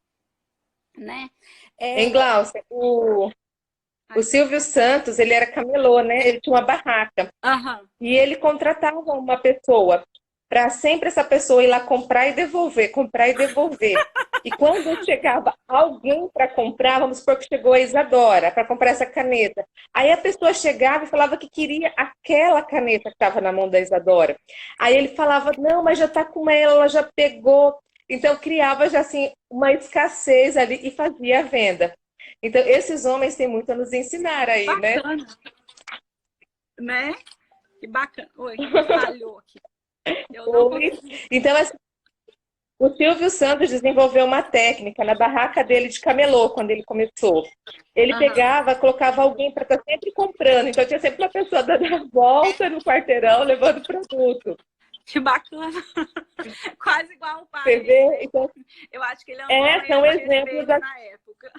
[SPEAKER 2] né?
[SPEAKER 1] Hein, Glaucia? O Silvio Santos, ele era camelô, né? Ele tinha uma barraca.
[SPEAKER 2] Aham.
[SPEAKER 1] E ele contratava uma pessoa para sempre essa pessoa ir lá comprar e devolver, comprar e devolver. E quando chegava alguém para comprar, vamos supor que chegou a Isadora para comprar essa caneta. Aí a pessoa chegava e falava que queria aquela caneta que estava na mão da Isadora. Aí ele falava, não, mas já está com ela já pegou. Então criava já assim uma escassez ali e fazia a venda. Então esses homens têm muito a nos ensinar aí, né?
[SPEAKER 2] Bacana, né? Que bacana. Oi, falhou aqui. Eu não consegui.
[SPEAKER 1] Então, assim, o Silvio Santos desenvolveu uma técnica na barraca dele de camelô, quando ele começou. Ele
[SPEAKER 2] Aham.
[SPEAKER 1] pegava, colocava alguém para estar sempre comprando. Então, tinha sempre uma pessoa dando a volta no quarteirão, levando produto.
[SPEAKER 2] Que bacana. Quase igual o
[SPEAKER 1] Você
[SPEAKER 2] pai.
[SPEAKER 1] vê? Então,
[SPEAKER 2] Eu acho que ele andou com
[SPEAKER 1] são
[SPEAKER 2] ele a
[SPEAKER 1] exemplos,
[SPEAKER 2] respeito na época.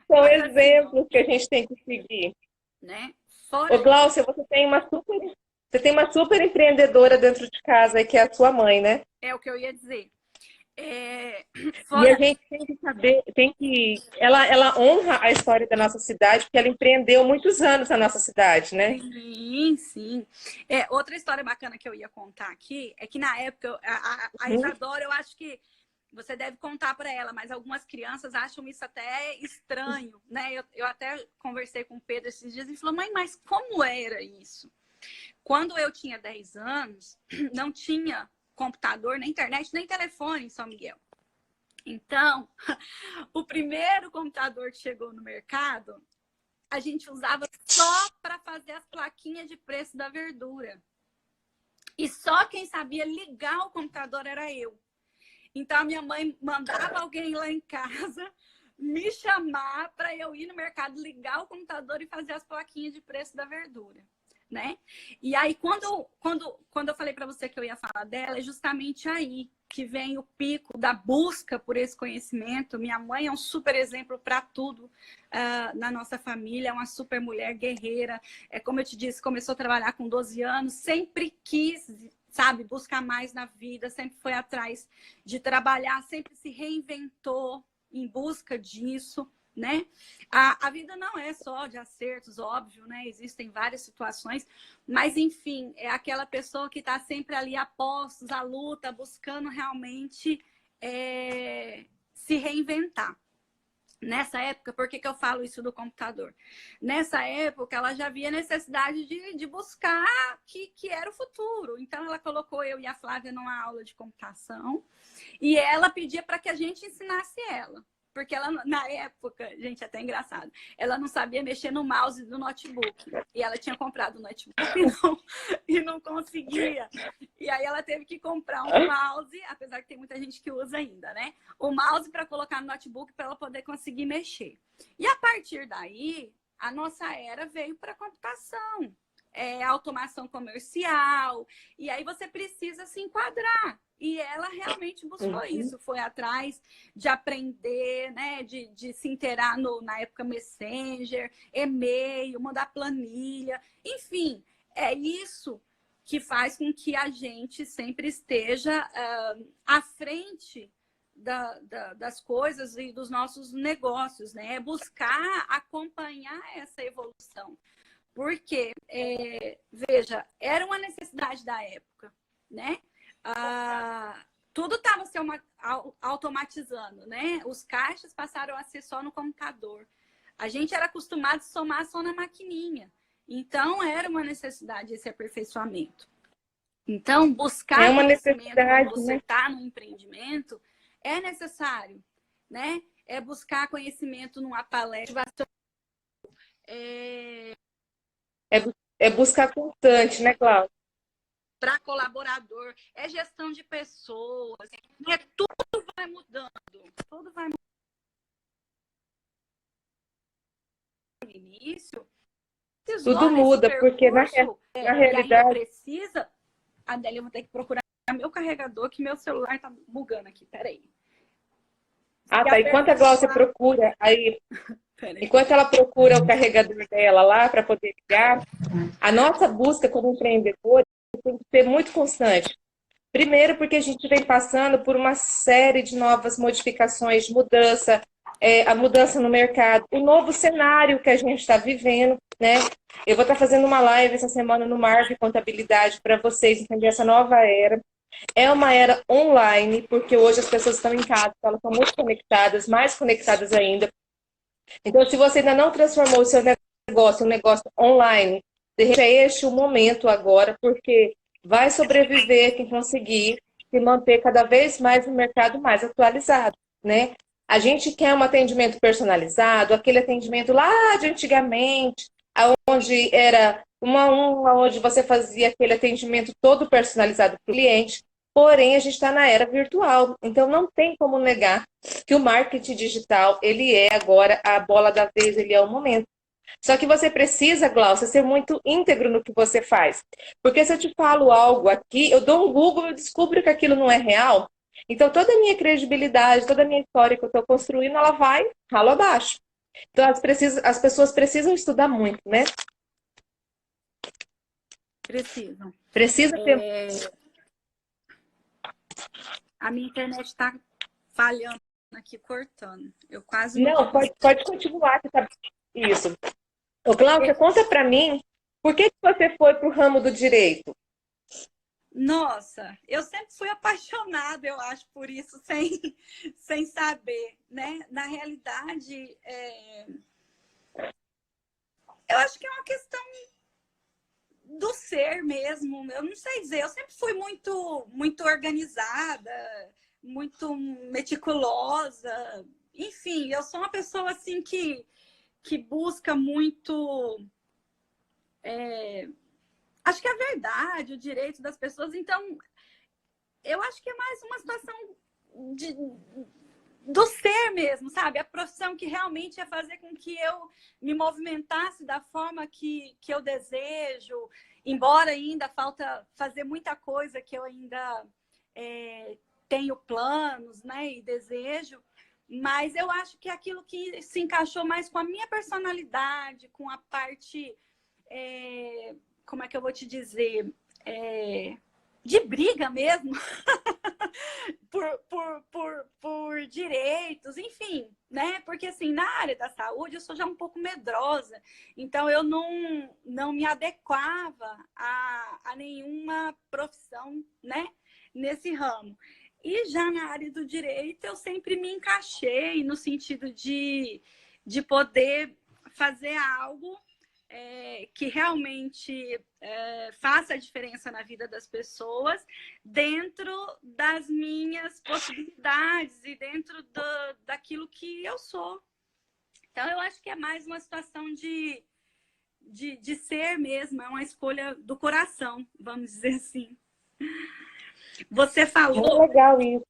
[SPEAKER 1] são
[SPEAKER 2] Mas assim, ó,
[SPEAKER 1] exemplos que a gente tem que seguir.
[SPEAKER 2] né?
[SPEAKER 1] Ô,
[SPEAKER 2] Fora
[SPEAKER 1] Glaucia, você tem uma super empreendedora dentro de casa, aí, que é a sua mãe, né?
[SPEAKER 2] é o que eu ia dizer. É,
[SPEAKER 1] E a
[SPEAKER 2] fora
[SPEAKER 1] gente tem que saber, ela honra a história da nossa cidade, porque ela empreendeu muitos anos na nossa cidade, né?
[SPEAKER 2] sim, sim. Outra história bacana que eu ia contar aqui é que na época a
[SPEAKER 1] Uhum.
[SPEAKER 2] Isadora, eu acho que você deve contar para ela, mas algumas crianças acham isso até estranho, né? Eu até conversei com o Pedro esses dias e falou, mãe, mas como era isso? Quando eu tinha 10 anos, não tinha computador, nem internet, nem telefone em São Miguel. Então, o primeiro computador que chegou no mercado, a gente usava só para fazer as plaquinhas de preço da verdura. E só quem sabia ligar o computador era eu. Então, a minha mãe mandava alguém lá em casa me chamar para eu ir no mercado, ligar o computador e fazer as plaquinhas de preço da verdura, né? E aí, quando eu falei para você que eu ia falar dela, é justamente aí que vem o pico da busca por esse conhecimento. Minha mãe é um super exemplo para tudo na nossa família, é uma super mulher guerreira. Como eu te disse, começou a trabalhar com 12 anos, sempre quis, sabe, buscar mais na vida, sempre foi atrás de trabalhar, sempre se reinventou em busca disso, né? A vida não é só de acertos, óbvio, né? Existem várias situações, mas enfim, é aquela pessoa que está sempre ali a postos, à luta, buscando realmente se reinventar. Nessa época, por que eu falo isso do computador? Nessa época, ela já via necessidade de buscar que era o futuro. Então, ela colocou eu e a Flávia numa aula de computação e ela pedia para que a gente ensinasse ela. Porque ela, na época, gente, até engraçado, ela não sabia mexer no mouse do notebook. E ela tinha comprado o notebook e não conseguia. E aí ela teve que comprar um mouse, apesar que tem muita gente que usa ainda, né? O mouse para colocar no notebook para ela poder conseguir mexer. E a partir daí, a nossa era veio para a computação. Automação comercial. E aí você precisa se enquadrar. E ela realmente buscou isso, foi atrás de aprender, né? De se inteirar na época Messenger, e-mail, mandar planilha, enfim, é isso que faz com que a gente sempre esteja à frente das coisas e dos nossos negócios, né? Buscar acompanhar essa evolução. Porque, veja, era uma necessidade da época, né? Tudo estava se automatizando, né? Os caixas passaram a ser só no computador. A gente era acostumado a somar só na maquininha. Então, era uma necessidade esse aperfeiçoamento. Então, buscar
[SPEAKER 1] uma
[SPEAKER 2] conhecimento quando
[SPEAKER 1] necessidade,
[SPEAKER 2] você
[SPEAKER 1] né?
[SPEAKER 2] está no empreendimento é necessário, né? É buscar conhecimento numa palestra.
[SPEAKER 1] É buscar constante, né, Cláudia?
[SPEAKER 2] Para colaborador, é gestão de pessoas, né? Tudo vai mudando, tudo vai mudando. No início,
[SPEAKER 1] Tudo
[SPEAKER 2] precisou nesse
[SPEAKER 1] muda, porque
[SPEAKER 2] percurso,
[SPEAKER 1] na
[SPEAKER 2] e ainda
[SPEAKER 1] realidade.
[SPEAKER 2] precisa. Adélia, eu vou ter que procurar meu carregador, que meu celular tá bugando aqui, peraí.
[SPEAKER 1] Ah,
[SPEAKER 2] Que
[SPEAKER 1] tá. Enquanto a Glaucia
[SPEAKER 2] aperfeiçoar.
[SPEAKER 1] procura, aí,
[SPEAKER 2] Peraí.
[SPEAKER 1] enquanto ela procura o carregador dela lá para poder ligar, a nossa busca como empreendedor tem que ser muito constante. Primeiro, porque a gente vem passando por uma série de novas modificações, de mudança a mudança no mercado, o novo cenário que a gente está vivendo, né? Eu vou estar fazendo uma live essa semana no Marketing e Contabilidade para vocês entenderem essa nova era. É uma era online, porque hoje as pessoas estão em casa, elas estão muito conectadas, mais conectadas ainda. Então, se você ainda não transformou o seu negócio em um negócio online, de repente é este o momento agora, porque vai sobreviver quem conseguir se manter cada vez mais no mercado mais atualizado, né? A gente quer um atendimento personalizado, aquele atendimento lá de antigamente, onde era uma a uma, onde você fazia aquele atendimento todo personalizado para o cliente. Porém, a gente está na era virtual, então não tem como negar que o marketing digital, ele é agora a bola da vez, ele é o momento. Só que você precisa, Glaucia, ser muito íntegro no que você faz. Porque se eu te falo algo aqui, eu dou um Google e eu descubro que aquilo não é real. Então, toda a minha credibilidade, toda a minha história que eu estou construindo, ela vai ralo abaixo. Então, as pessoas precisam estudar muito, né?
[SPEAKER 2] Precisam.
[SPEAKER 1] Precisa ter.
[SPEAKER 2] A minha internet está falhando aqui, cortando. Eu quase não tô
[SPEAKER 1] Não, pode continuar. Que tá... Isso. Ô, Glaucia, conta para mim, por que você foi para o ramo do direito?
[SPEAKER 2] Nossa, eu sempre fui apaixonada, eu acho, por isso, sem saber, né? Na realidade, eu acho que é uma questão do ser mesmo. Eu não sei dizer, eu sempre fui muito organizada, muito meticulosa. Enfim, eu sou uma pessoa assim que busca muito. Acho que é a verdade, o direito das pessoas. Então, eu acho que é mais uma situação do ser mesmo, sabe? A profissão que realmente ia fazer com que eu me movimentasse da forma que eu desejo, embora ainda falta fazer muita coisa que eu ainda tenho planos, né, e desejo, mas eu acho que é aquilo que se encaixou mais com a minha personalidade, com a parte, como é que eu vou te dizer, de briga mesmo, por direitos, enfim, né? Porque assim, na área da saúde eu sou já um pouco medrosa, então eu não me adequava a nenhuma profissão, né? Nesse ramo. E já na área do direito eu sempre me encaixei no sentido de poder fazer algo que realmente faça a diferença na vida das pessoas dentro das minhas possibilidades e dentro daquilo que eu sou. Então, eu acho que é mais uma situação de ser mesmo, é uma escolha do coração, vamos dizer assim. Você falou...
[SPEAKER 1] Muito legal isso.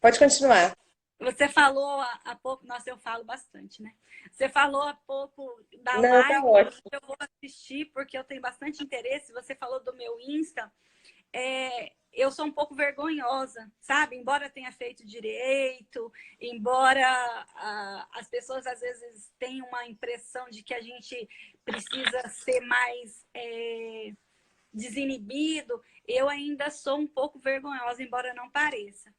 [SPEAKER 1] Pode continuar.
[SPEAKER 2] Você falou há pouco, nossa, eu falo bastante, né? Você falou há pouco da
[SPEAKER 1] Não, tá
[SPEAKER 2] live,
[SPEAKER 1] ótimo.
[SPEAKER 2] eu vou assistir porque eu tenho bastante interesse. Você falou do meu Insta. Eu sou um pouco vergonhosa, sabe? Embora tenha feito direito, embora as pessoas às vezes tenham uma impressão de que a gente precisa ser mais desinibido, eu ainda sou um pouco vergonhosa, embora não pareça.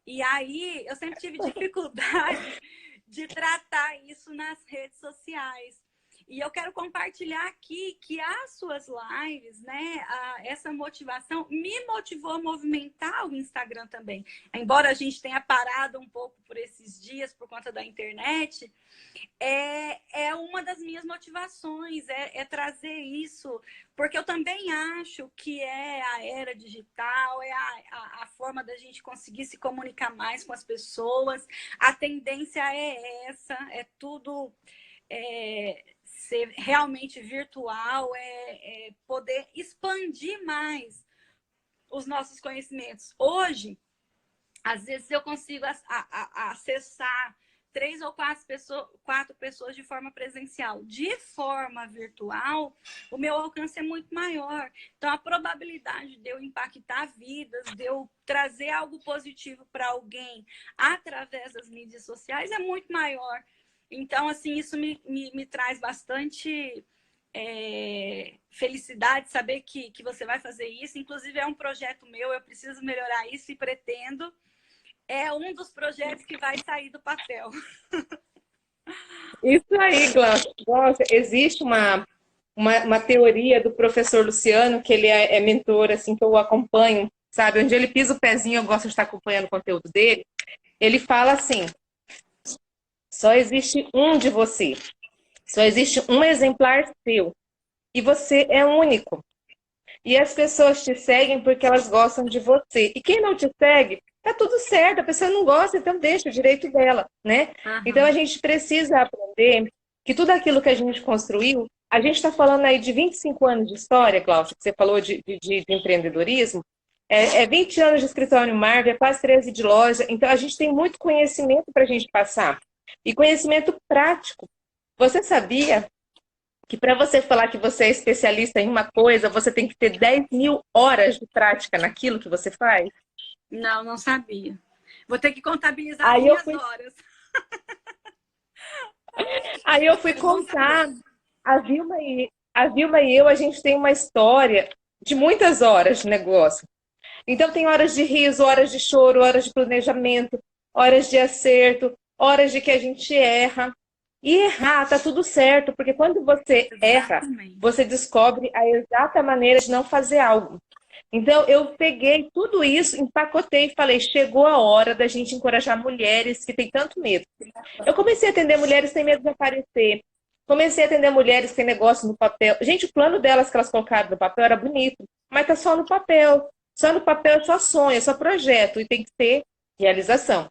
[SPEAKER 2] E aí, eu sempre tive dificuldade de tratar isso nas redes sociais. E eu quero compartilhar aqui que as suas lives, né, essa motivação me motivou a movimentar o Instagram também. Embora a gente tenha parado um pouco por esses dias por conta da internet, é uma das minhas motivações, é trazer isso, porque eu também acho que é a era digital, é a forma da gente conseguir se comunicar mais com as pessoas. A tendência é essa, é tudo ser realmente virtual, poder expandir mais os nossos conhecimentos. Hoje, às vezes eu consigo acessar 3 ou 4 pessoas de forma presencial. De forma virtual, o meu alcance é muito maior. Então, a probabilidade de eu impactar vidas, de eu trazer algo positivo para alguém através das mídias sociais é muito maior. Então, assim, isso me traz bastante felicidade saber que você vai fazer isso. Inclusive, é um projeto meu, eu preciso melhorar isso e pretendo. É um dos projetos que vai sair do papel.
[SPEAKER 1] Isso aí, Glaucia. Nossa, existe uma teoria do professor Luciano, que ele é mentor, assim, que eu acompanho, sabe? Onde ele pisa o pezinho, eu gosto de estar acompanhando o conteúdo dele. Ele fala assim: só existe um de você, só existe um exemplar seu, e você é único. E as pessoas te seguem porque elas gostam de você. E quem não te segue, tá tudo certo, a pessoa não gosta, então deixa o direito dela, né? Então a gente precisa aprender que tudo aquilo que a gente construiu, a gente está falando aí de 25 anos de história, Glaucia, que você falou de empreendedorismo, é 20 anos de escritório Marvel, é quase 13 de loja, então a gente tem muito conhecimento para a gente passar. E conhecimento prático. Você sabia que para você falar que você é especialista em uma coisa, você tem que ter 10.000 horas de prática naquilo que você faz?
[SPEAKER 2] Não, não sabia. Vou ter que contabilizar as
[SPEAKER 1] Aí eu
[SPEAKER 2] minhas
[SPEAKER 1] fui,
[SPEAKER 2] horas.
[SPEAKER 1] aí eu fui
[SPEAKER 2] É bom
[SPEAKER 1] contar.
[SPEAKER 2] saber.
[SPEAKER 1] A Vilma e eu, a gente tem uma história de muitas horas de negócio. Então tem horas de riso, horas de choro, horas de planejamento, horas de acerto, horas de que a gente erra. E errar, tá tudo certo, porque quando você erra,
[SPEAKER 2] Exatamente.
[SPEAKER 1] você descobre a exata maneira de não fazer algo. Então, eu peguei tudo isso, empacotei e falei: chegou a hora da gente encorajar mulheres que têm tanto medo. Eu comecei a atender mulheres que têm medo de aparecer. Comecei a atender mulheres que têm negócio no papel. Gente, o plano delas que elas colocaram no papel era bonito, mas tá só no papel. Só no papel é só sonho, é só projeto, e tem que ter realização.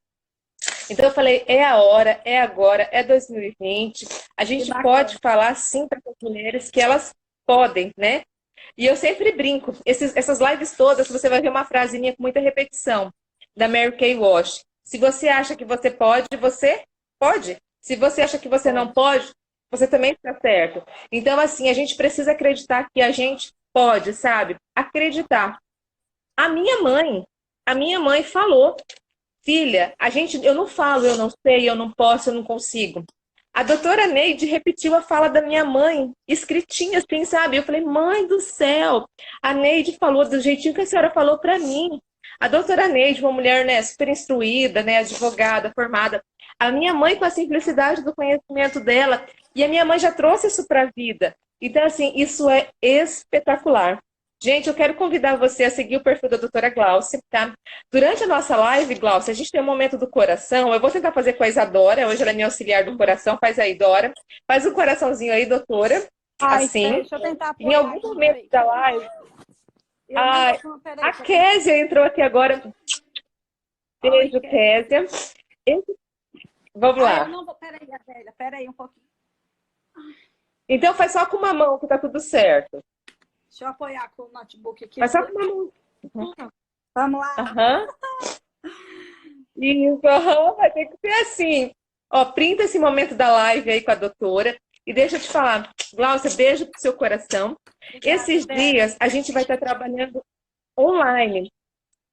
[SPEAKER 1] Então, eu falei: é a hora, é agora, é 2020. A
[SPEAKER 2] Que
[SPEAKER 1] gente pode
[SPEAKER 2] bacana.
[SPEAKER 1] falar sim para as mulheres que elas podem, né? E eu sempre brinco, essas lives todas, você vai ver uma frase minha com muita repetição, da Mary Kay Walsh. Se você acha que você pode, você pode. Se você acha que você não
[SPEAKER 2] Pode.
[SPEAKER 1] pode, você também está certo. Então, assim, a gente precisa acreditar que a gente pode, sabe? Acreditar. A minha mãe, a minha mãe falou: filha, eu não falo, eu não sei, eu não posso, eu não consigo. A doutora Neide repetiu a fala da minha mãe, escritinha assim, sabe? Eu falei: mãe do céu, a Neide falou do jeitinho que a senhora falou para mim. A doutora Neide, uma mulher, né, super instruída, né, advogada, formada. A minha mãe, com a simplicidade do conhecimento dela, e a minha mãe já trouxe isso para a vida. Então, assim, isso é espetacular. Gente, eu quero convidar você a seguir o perfil da doutora Glaucia, tá? Durante a nossa live, Glaucia, a gente tem um momento do coração. Eu vou tentar fazer com a Isadora. Hoje ela é minha auxiliar do coração. Faz aí, Dora. Faz um coraçãozinho aí, doutora.
[SPEAKER 2] Ai,
[SPEAKER 1] Assim.
[SPEAKER 2] deixa eu tentar
[SPEAKER 1] Em
[SPEAKER 2] apoiar
[SPEAKER 1] algum
[SPEAKER 2] aqui,
[SPEAKER 1] momento
[SPEAKER 2] peraí.
[SPEAKER 1] da live,
[SPEAKER 2] Eu não
[SPEAKER 1] a,
[SPEAKER 2] tô.
[SPEAKER 1] a
[SPEAKER 2] Peraí.
[SPEAKER 1] Késia entrou aqui agora.
[SPEAKER 2] Oi,
[SPEAKER 1] Beijo,
[SPEAKER 2] Kézia.
[SPEAKER 1] Késia. Vamos
[SPEAKER 2] Ah, eu
[SPEAKER 1] lá.
[SPEAKER 2] não vou. Peraí, a velha. Peraí um pouquinho.
[SPEAKER 1] Então faz só com uma mão que tá tudo certo.
[SPEAKER 2] Deixa eu apoiar com o notebook aqui.
[SPEAKER 1] Faz só com uma mão.
[SPEAKER 2] Vamos lá.
[SPEAKER 1] Aham. Isso, aham, vai ter que ser assim. Ó, printa esse momento da live aí com a doutora. E deixa eu te falar, Glaucia, beijo pro seu coração.
[SPEAKER 2] Obrigada,
[SPEAKER 1] Esses
[SPEAKER 2] velha.
[SPEAKER 1] dias a gente vai estar trabalhando online.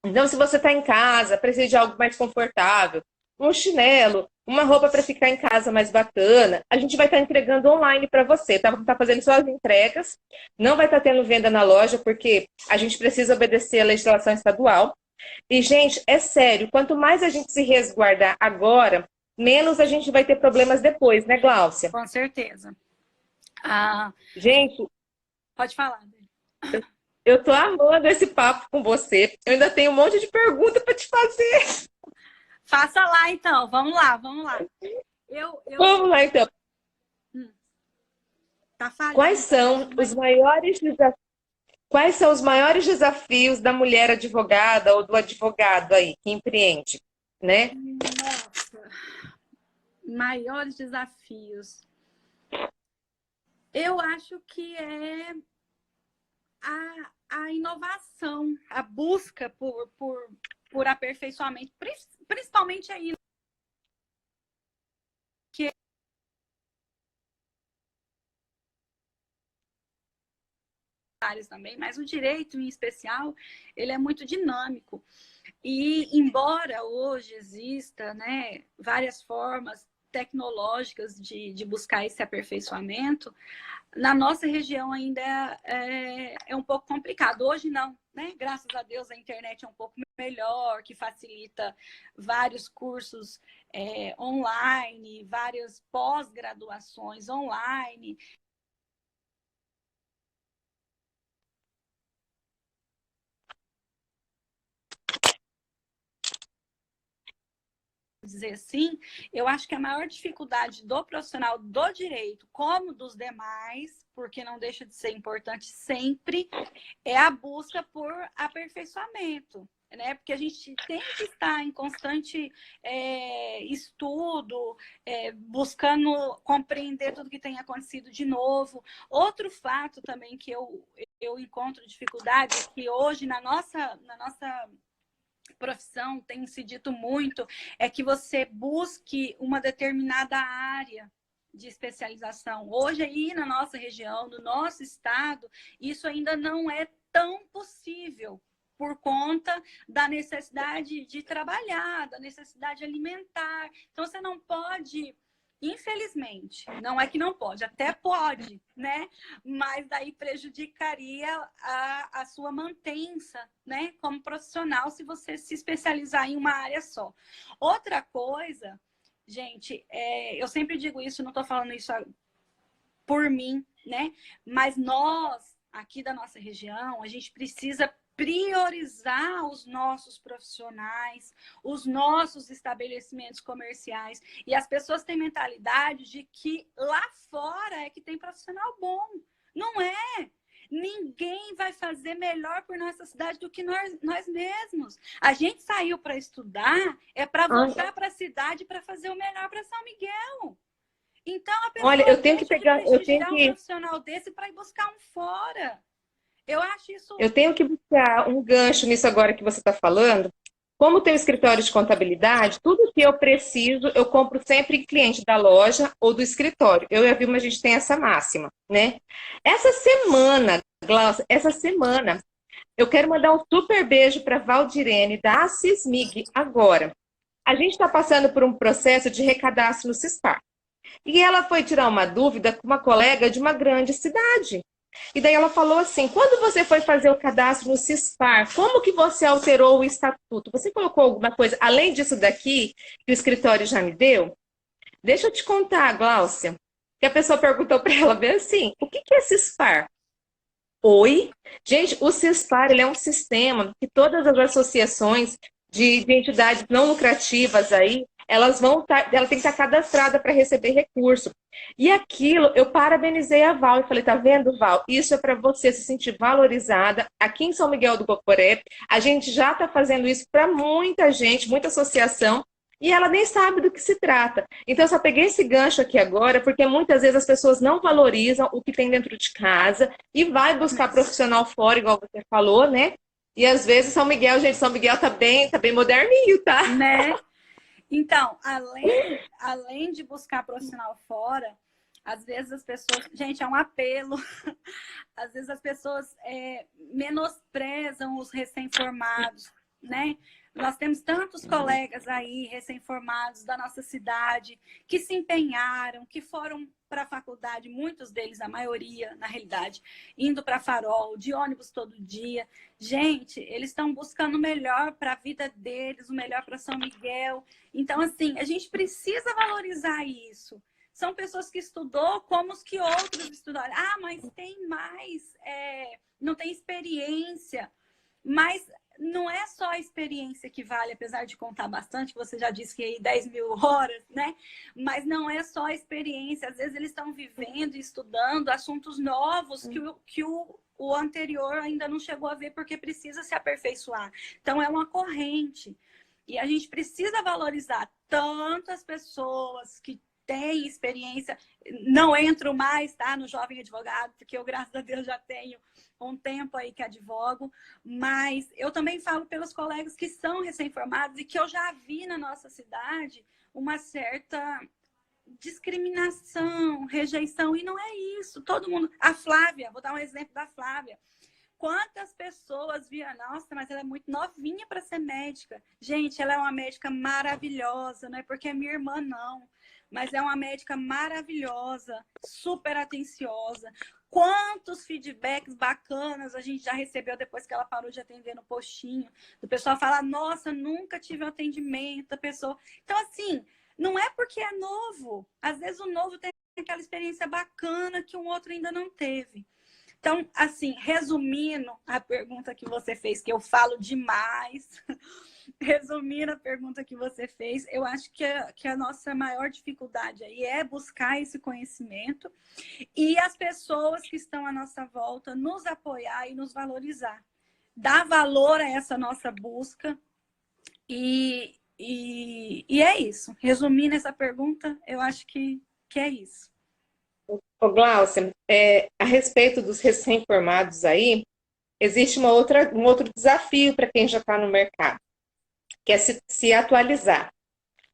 [SPEAKER 1] Então, se você está em casa, precisa de algo mais confortável, um chinelo, uma roupa para ficar em casa mais bacana, a gente vai estar entregando online para você. Tá fazendo só as entregas, não vai estar tendo venda na loja, porque a gente precisa obedecer a legislação estadual. E, gente, é sério, quanto mais a gente se resguardar agora, menos a gente vai ter problemas depois, né, Gláucia?
[SPEAKER 2] Com certeza. Ah,
[SPEAKER 1] Gente,
[SPEAKER 2] pode falar.
[SPEAKER 1] eu tô amando esse papo com você. Eu ainda tenho um monte de perguntas para te fazer.
[SPEAKER 2] Faça lá, então. Vamos lá, vamos lá. Eu...
[SPEAKER 1] Vamos lá, então.
[SPEAKER 2] Tá
[SPEAKER 1] Quais
[SPEAKER 2] falhando também.
[SPEAKER 1] são os maiores desafios? Quais são os maiores desafios da mulher advogada ou do advogado aí que empreende, né?
[SPEAKER 2] Nossa, maiores desafios. Eu acho que é a inovação, a busca por aperfeiçoamento, principalmente aí que áreas também, mas o direito em especial, ele é muito dinâmico. E embora hoje exista, né, várias formas tecnológicas de buscar esse aperfeiçoamento, na nossa região ainda é um pouco complicado. Hoje não, né? Graças a Deus a internet é um pouco melhor, que facilita vários cursos online, várias pós-graduações online. Dizer assim, eu acho que a maior dificuldade do profissional do direito, como dos demais, porque não deixa de ser importante sempre, é a busca por aperfeiçoamento, né? Porque a gente tem que estar em constante estudo, buscando compreender tudo que tem acontecido de novo. Outro fato também que eu encontro dificuldade é que hoje na nossa profissão tem se dito muito é que você busque uma determinada área de especialização. Hoje aí na nossa região, no nosso estado, isso ainda não é tão possível por conta da necessidade de trabalhar, da necessidade alimentar. Então você não pode, infelizmente, não é que não pode, até pode, né? Mas daí prejudicaria a sua mantença, né? Como profissional, se você se especializar em uma área só. Outra coisa, gente, eu sempre digo isso, não estou falando isso por mim, né? Mas nós, aqui da nossa região, a gente precisa priorizar os nossos profissionais, os nossos estabelecimentos comerciais. E as pessoas têm mentalidade de que lá fora é que tem profissional bom. Não é. Ninguém vai fazer melhor por nossa cidade do que nós mesmos. A gente saiu para estudar, é para voltar para a cidade para fazer o melhor para São Miguel. Então a pessoa
[SPEAKER 1] Olha, eu tenho que
[SPEAKER 2] deixa de
[SPEAKER 1] pegar, eu tenho
[SPEAKER 2] prestigiar um
[SPEAKER 1] que
[SPEAKER 2] profissional desse para ir buscar um fora. Eu acho isso.
[SPEAKER 1] Eu tenho que buscar um gancho nisso agora que você está falando. Como tem um escritório de contabilidade, tudo que eu preciso, eu compro sempre em cliente da loja ou do escritório. Eu e a Vilma, a gente tem essa máxima, né? Essa semana, Glaucia, eu quero mandar um super beijo para Valdirene, da Cismig, agora. A gente está passando por um processo de recadastro no Cispar. E ela foi tirar uma dúvida com uma colega de uma grande cidade. E daí ela falou assim, quando você foi fazer o cadastro no Cispar, como que você alterou o estatuto? Você colocou alguma coisa além disso daqui que o escritório já me deu? Deixa eu te contar, Gláucia, que a pessoa perguntou para ela bem assim, o que é Cispar? Oi? Gente, o Cispar ele é um sistema que todas as associações de entidades não lucrativas aí, ela tem que estar cadastrada para receber recurso. E aquilo, eu parabenizei a Val e falei, tá vendo, Val? Isso é para você se sentir valorizada. Aqui em São Miguel do Guaporé, a gente já está fazendo isso para muita gente, muita associação, e ela nem sabe do que se trata. Então, eu só peguei esse gancho aqui agora, porque muitas vezes as pessoas não valorizam o que tem dentro de casa e vai buscar profissional fora, igual você falou, né? E às vezes São Miguel, gente, São Miguel tá bem moderninho, tá?
[SPEAKER 2] Né? Então, além de buscar profissional fora, às vezes as pessoas... Gente, é um apelo. Às vezes as pessoas menosprezam os recém-formados, né? Nós temos tantos colegas aí, recém-formados da nossa cidade, que se empenharam, que foram para a faculdade, muitos deles, a maioria, na realidade, indo para Farol, de ônibus todo dia. Gente, eles estão buscando o melhor para a vida deles, o melhor para São Miguel. Então, assim, a gente precisa valorizar isso. São pessoas que estudou como os que outros estudaram. Ah, mas tem mais, não tem experiência. Mas não é só a experiência que vale, apesar de contar bastante, você já disse que aí 10 mil horas, né? Mas não é só a experiência. Às vezes eles estão vivendo e estudando assuntos novos que o anterior ainda não chegou a ver porque precisa se aperfeiçoar. Então é uma corrente. E a gente precisa valorizar tanto as pessoas que têm experiência. Não entro mais, tá, no jovem advogado, porque eu, graças a Deus, já tenho um tempo aí que advogo, mas eu também falo pelos colegas que são recém-formados e que eu já vi na nossa cidade uma certa discriminação, rejeição, e não é isso. Todo mundo... A Flávia, vou dar um exemplo da Flávia. Quantas pessoas viam, nossa, mas ela é muito novinha para ser médica. Gente, ela é uma médica maravilhosa, não é porque é minha irmã, não. mas é uma médica maravilhosa, super atenciosa. Quantos feedbacks bacanas a gente já recebeu depois que ela parou de atender no postinho. O pessoal fala, nossa, nunca tive um atendimento, a pessoa... Então, assim, não é porque é novo. Às vezes o novo tem aquela experiência bacana que um outro ainda não teve. Então, assim, resumindo a pergunta que você fez, que eu falo demais, resumindo a pergunta que você fez, eu acho que a nossa maior dificuldade aí é buscar esse conhecimento e as pessoas que estão à nossa volta nos apoiar e nos valorizar. Dar valor a essa nossa busca e é isso. Resumindo essa pergunta, eu acho que é isso.
[SPEAKER 1] Ô, Glaucia, a respeito dos recém-formados aí, existe um outro desafio para quem já está no mercado, que é se atualizar.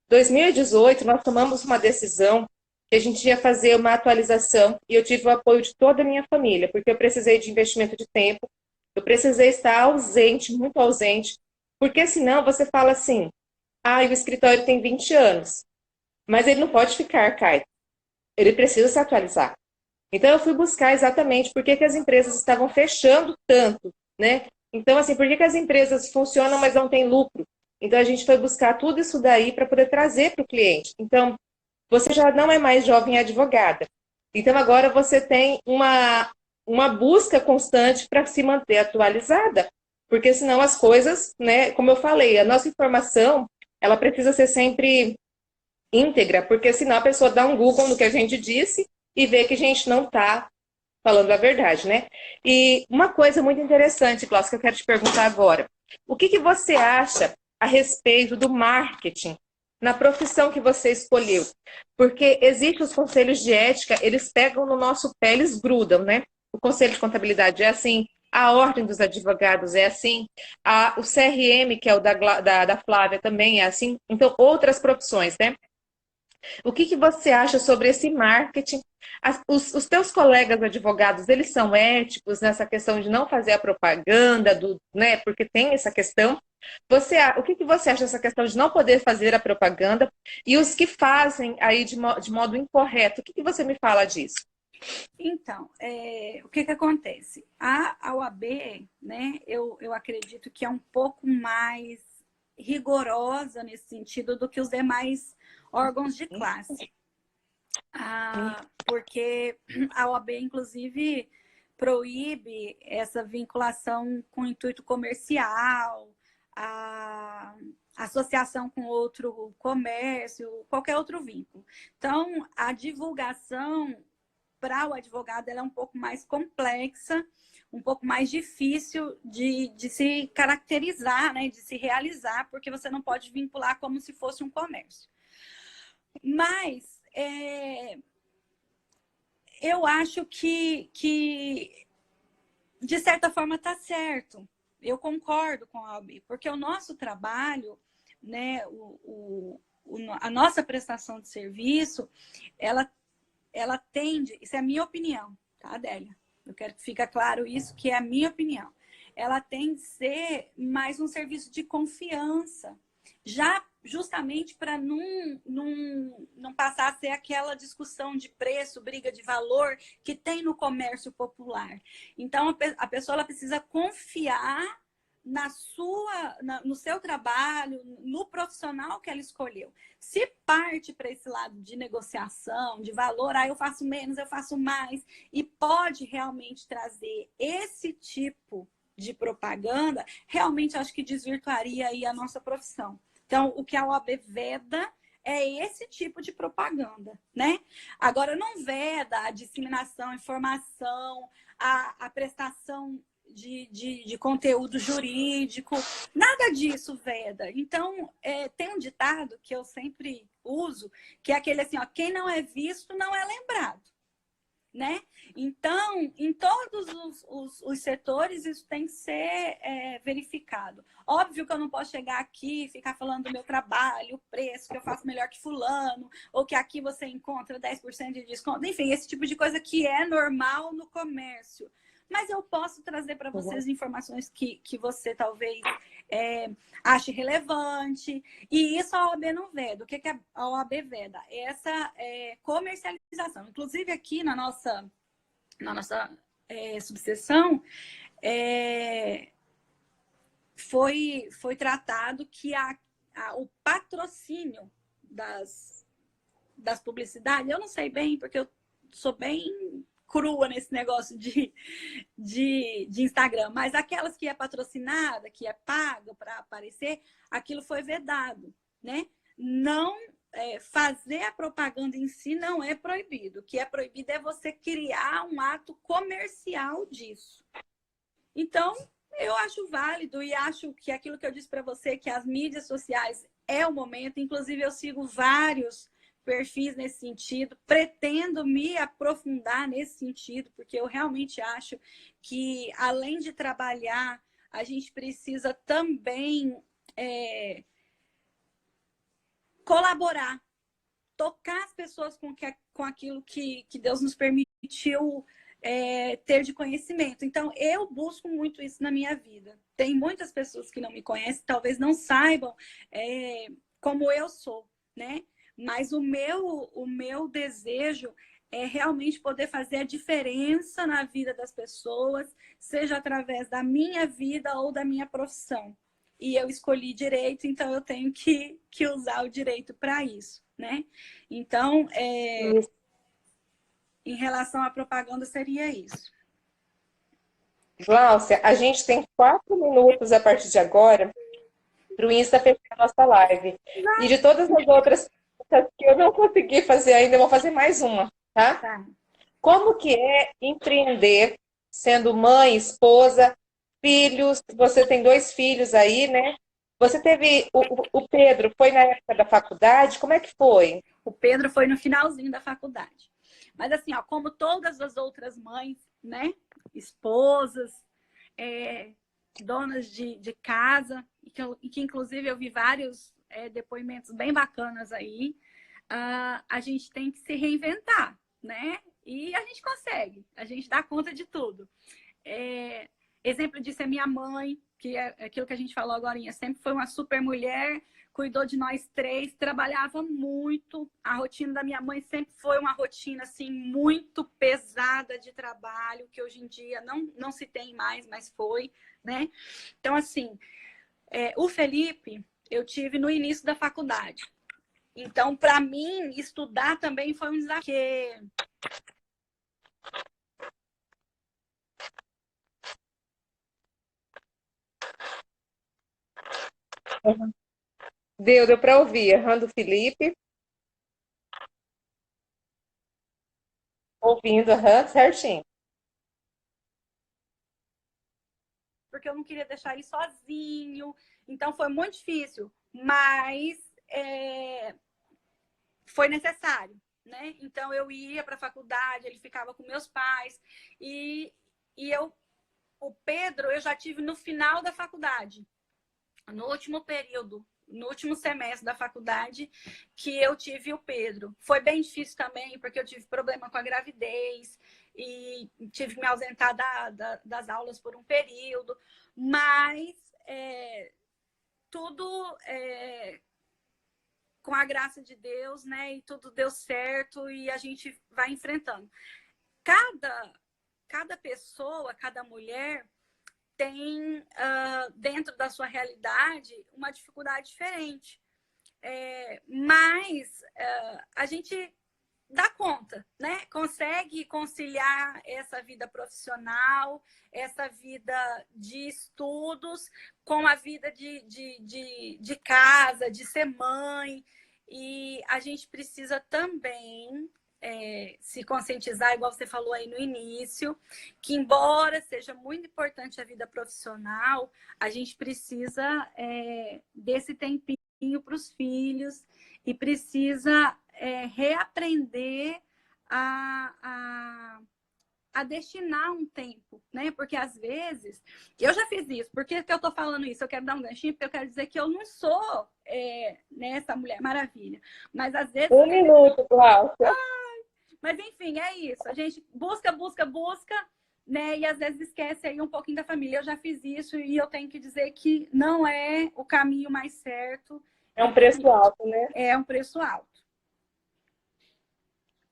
[SPEAKER 1] Em 2018, nós tomamos uma decisão que a gente ia fazer uma atualização e eu tive o apoio de toda a minha família, porque eu precisei de investimento de tempo, eu precisei estar ausente, muito ausente, porque senão você fala assim, o escritório tem 20 anos, mas ele não pode ficar arcaico, ele precisa se atualizar. Então, eu fui buscar exatamente por que as empresas estavam fechando tanto, né? Então, assim, por que as empresas funcionam, mas não têm lucro? Então, a gente foi buscar tudo isso daí para poder trazer para o cliente. Então, você já não é mais jovem advogada. Então, agora você tem uma busca constante para se manter atualizada. Porque senão as coisas, né? Como eu falei, a nossa informação, ela precisa ser sempre íntegra, porque senão a pessoa dá um Google no que a gente disse e vê que a gente não está falando a verdade, né? E uma coisa muito interessante, Cláudia, que eu quero te perguntar agora. O que você acha a respeito do marketing na profissão que você escolheu? Porque existem os conselhos de ética, eles pegam no nosso pé, eles grudam, né? O conselho de contabilidade é assim, a ordem dos advogados é assim, o CRM, que é o da Flávia, também é assim. Então, outras profissões, né? O que você acha sobre esse marketing? Os teus colegas advogados, eles são éticos nessa questão de não fazer a propaganda, né? Porque tem essa questão. O que você acha dessa questão de não poder fazer a propaganda? E os que fazem aí de modo incorreto, o que você me fala disso?
[SPEAKER 2] Então, o que acontece? A OAB, né, eu acredito que é um pouco mais rigorosa nesse sentido do que os demais órgãos de classe. Porque a OAB, inclusive, proíbe essa vinculação com intuito comercial, a associação com outro comércio, qualquer outro vínculo. Então, a divulgação para o advogado ela é um pouco mais complexa, um pouco mais difícil de se caracterizar, né, de se realizar, porque você não pode vincular como se fosse um comércio. Mas eu acho que de certa forma está certo. Eu concordo com a Albi, porque o nosso trabalho, né, a nossa prestação de serviço, ela tende, isso é a minha opinião, tá, Adélia? Eu quero que fique claro isso, que é a minha opinião. Ela tem de ser mais um serviço de confiança, já justamente para não passar a ser aquela discussão de preço, briga de valor que tem no comércio popular. Então, a pessoa ela precisa confiar no seu trabalho, no profissional que ela escolheu. Se parte para esse lado de negociação, de valor, eu faço menos, eu faço mais, e pode realmente trazer esse tipo de propaganda, realmente acho que desvirtuaria aí a nossa profissão. Então, o que a OAB veda é esse tipo de propaganda, né? Agora, não veda a disseminação, a informação, a prestação de conteúdo jurídico, nada disso veda. Então, tem um ditado que eu sempre uso, que é aquele assim, ó, quem não é visto não é lembrado, né? Então, em todos os setores, isso tem que ser verificado. Óbvio que eu não posso chegar aqui e ficar falando do meu trabalho, o preço, que eu faço melhor que fulano, ou que aqui você encontra 10% de desconto. Enfim, esse tipo de coisa que é normal no comércio. mas eu posso trazer para vocês informações que você talvez ache relevante. E isso a OAB não veda. O que a OAB veda? Essa comercialização. Inclusive, aqui na nossa subseção, foi tratado que o patrocínio das publicidades, eu não sei bem, porque eu sou bem crua nesse negócio de Instagram, mas aquelas que é patrocinada, que é paga para aparecer, aquilo foi vedado, né? Não fazer a propaganda em si não é proibido. O que é proibido é você criar um ato comercial disso. Então, eu acho válido e acho que aquilo que eu disse para você, que as mídias sociais é o momento, inclusive eu sigo vários perfis nesse sentido, pretendo me aprofundar nesse sentido, porque eu realmente acho que, além de trabalhar, a gente precisa também colaborar, tocar as pessoas com aquilo que Deus nos permitiu ter de conhecimento. Então, eu busco muito isso na minha vida. Tem muitas pessoas que não me conhecem, talvez não saibam como eu sou, né? Mas o meu desejo é realmente poder fazer a diferença na vida das pessoas, seja através da minha vida ou da minha profissão. E eu escolhi direito, então eu tenho que usar o direito para isso, né? Então, em relação à propaganda, seria isso.
[SPEAKER 1] Gláucia, a gente tem 4 minutos a partir de agora para o Insta fechar a nossa live. E de todas as outras que eu não consegui fazer ainda, eu vou fazer mais uma, tá?
[SPEAKER 2] Tá.
[SPEAKER 1] Como que é empreender sendo mãe, esposa, filhos? Você tem 2 filhos aí, né? Você teve... O Pedro foi na época da faculdade? Como é que foi?
[SPEAKER 2] O Pedro foi no finalzinho da faculdade. Mas assim, ó, como todas as outras mães, né? Esposas, donas de casa, e que inclusive eu vi vários depoimentos bem bacanas aí, a gente tem que se reinventar, né? E a gente consegue, a gente dá conta de tudo. Exemplo disso é minha mãe, que é aquilo que a gente falou agora, sempre foi uma super mulher, cuidou de nós 3, trabalhava muito. A rotina da minha mãe sempre foi uma rotina assim muito pesada de trabalho, que hoje em dia não se tem mais, mas foi, né? Então, assim, o Felipe eu tive no início da faculdade. Então, para mim, estudar também foi um desafio.
[SPEAKER 1] Deu para ouvir. Errando o Felipe. Ouvindo, certinho.
[SPEAKER 2] Porque eu não queria deixar ele sozinho. Então, foi muito difícil. Mas foi necessário, né? Então, eu ia para a faculdade, ele ficava com meus pais. E o Pedro, eu já tive no final da faculdade. No último período, no último semestre da faculdade, que eu tive o Pedro. Foi bem difícil também, porque eu tive problema com a gravidez e tive que me ausentar das aulas por um período, mas tudo com a graça de Deus, né? E tudo deu certo e a gente vai enfrentando. Cada pessoa, cada mulher tem, dentro da sua realidade, uma dificuldade diferente. Mas a gente dá conta, né? Consegue conciliar essa vida profissional, essa vida de estudos, com a vida de casa, de ser mãe. E a gente precisa também se conscientizar, igual você falou aí no início, que embora seja muito importante a vida profissional, a gente precisa desse tempinho para os filhos e precisa reaprender a destinar um tempo, né? Porque às vezes, eu já fiz isso. Por que eu tô falando isso? Eu quero dar um ganchinho, porque eu quero dizer que eu não sou essa Mulher Maravilha. Mas às vezes...
[SPEAKER 1] 1 minuto, Cláudia.
[SPEAKER 2] Mas enfim, é isso. A gente busca, né? E às vezes esquece aí um pouquinho da família. Eu já fiz isso e eu tenho que dizer que não é o caminho mais certo.
[SPEAKER 1] É um preço alto, né?
[SPEAKER 2] É um preço alto.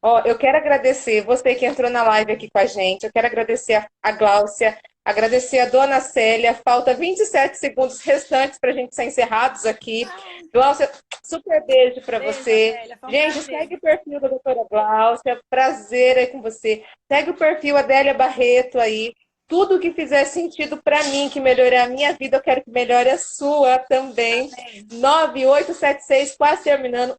[SPEAKER 1] Ó, eu quero agradecer você que entrou na live aqui com a gente. Eu quero agradecer a Gláucia, agradecer a dona Célia. Falta 27 segundos restantes para a gente ser encerrados aqui. Gláucia, super beijo para você.
[SPEAKER 2] Célia,
[SPEAKER 1] Gente, segue o perfil da doutora Gláucia. Prazer aí com você. Segue o perfil Adélia Barreto aí. Tudo que fizer sentido para mim, que melhorar a minha vida, eu quero que melhore a sua também. 9876, quase terminando.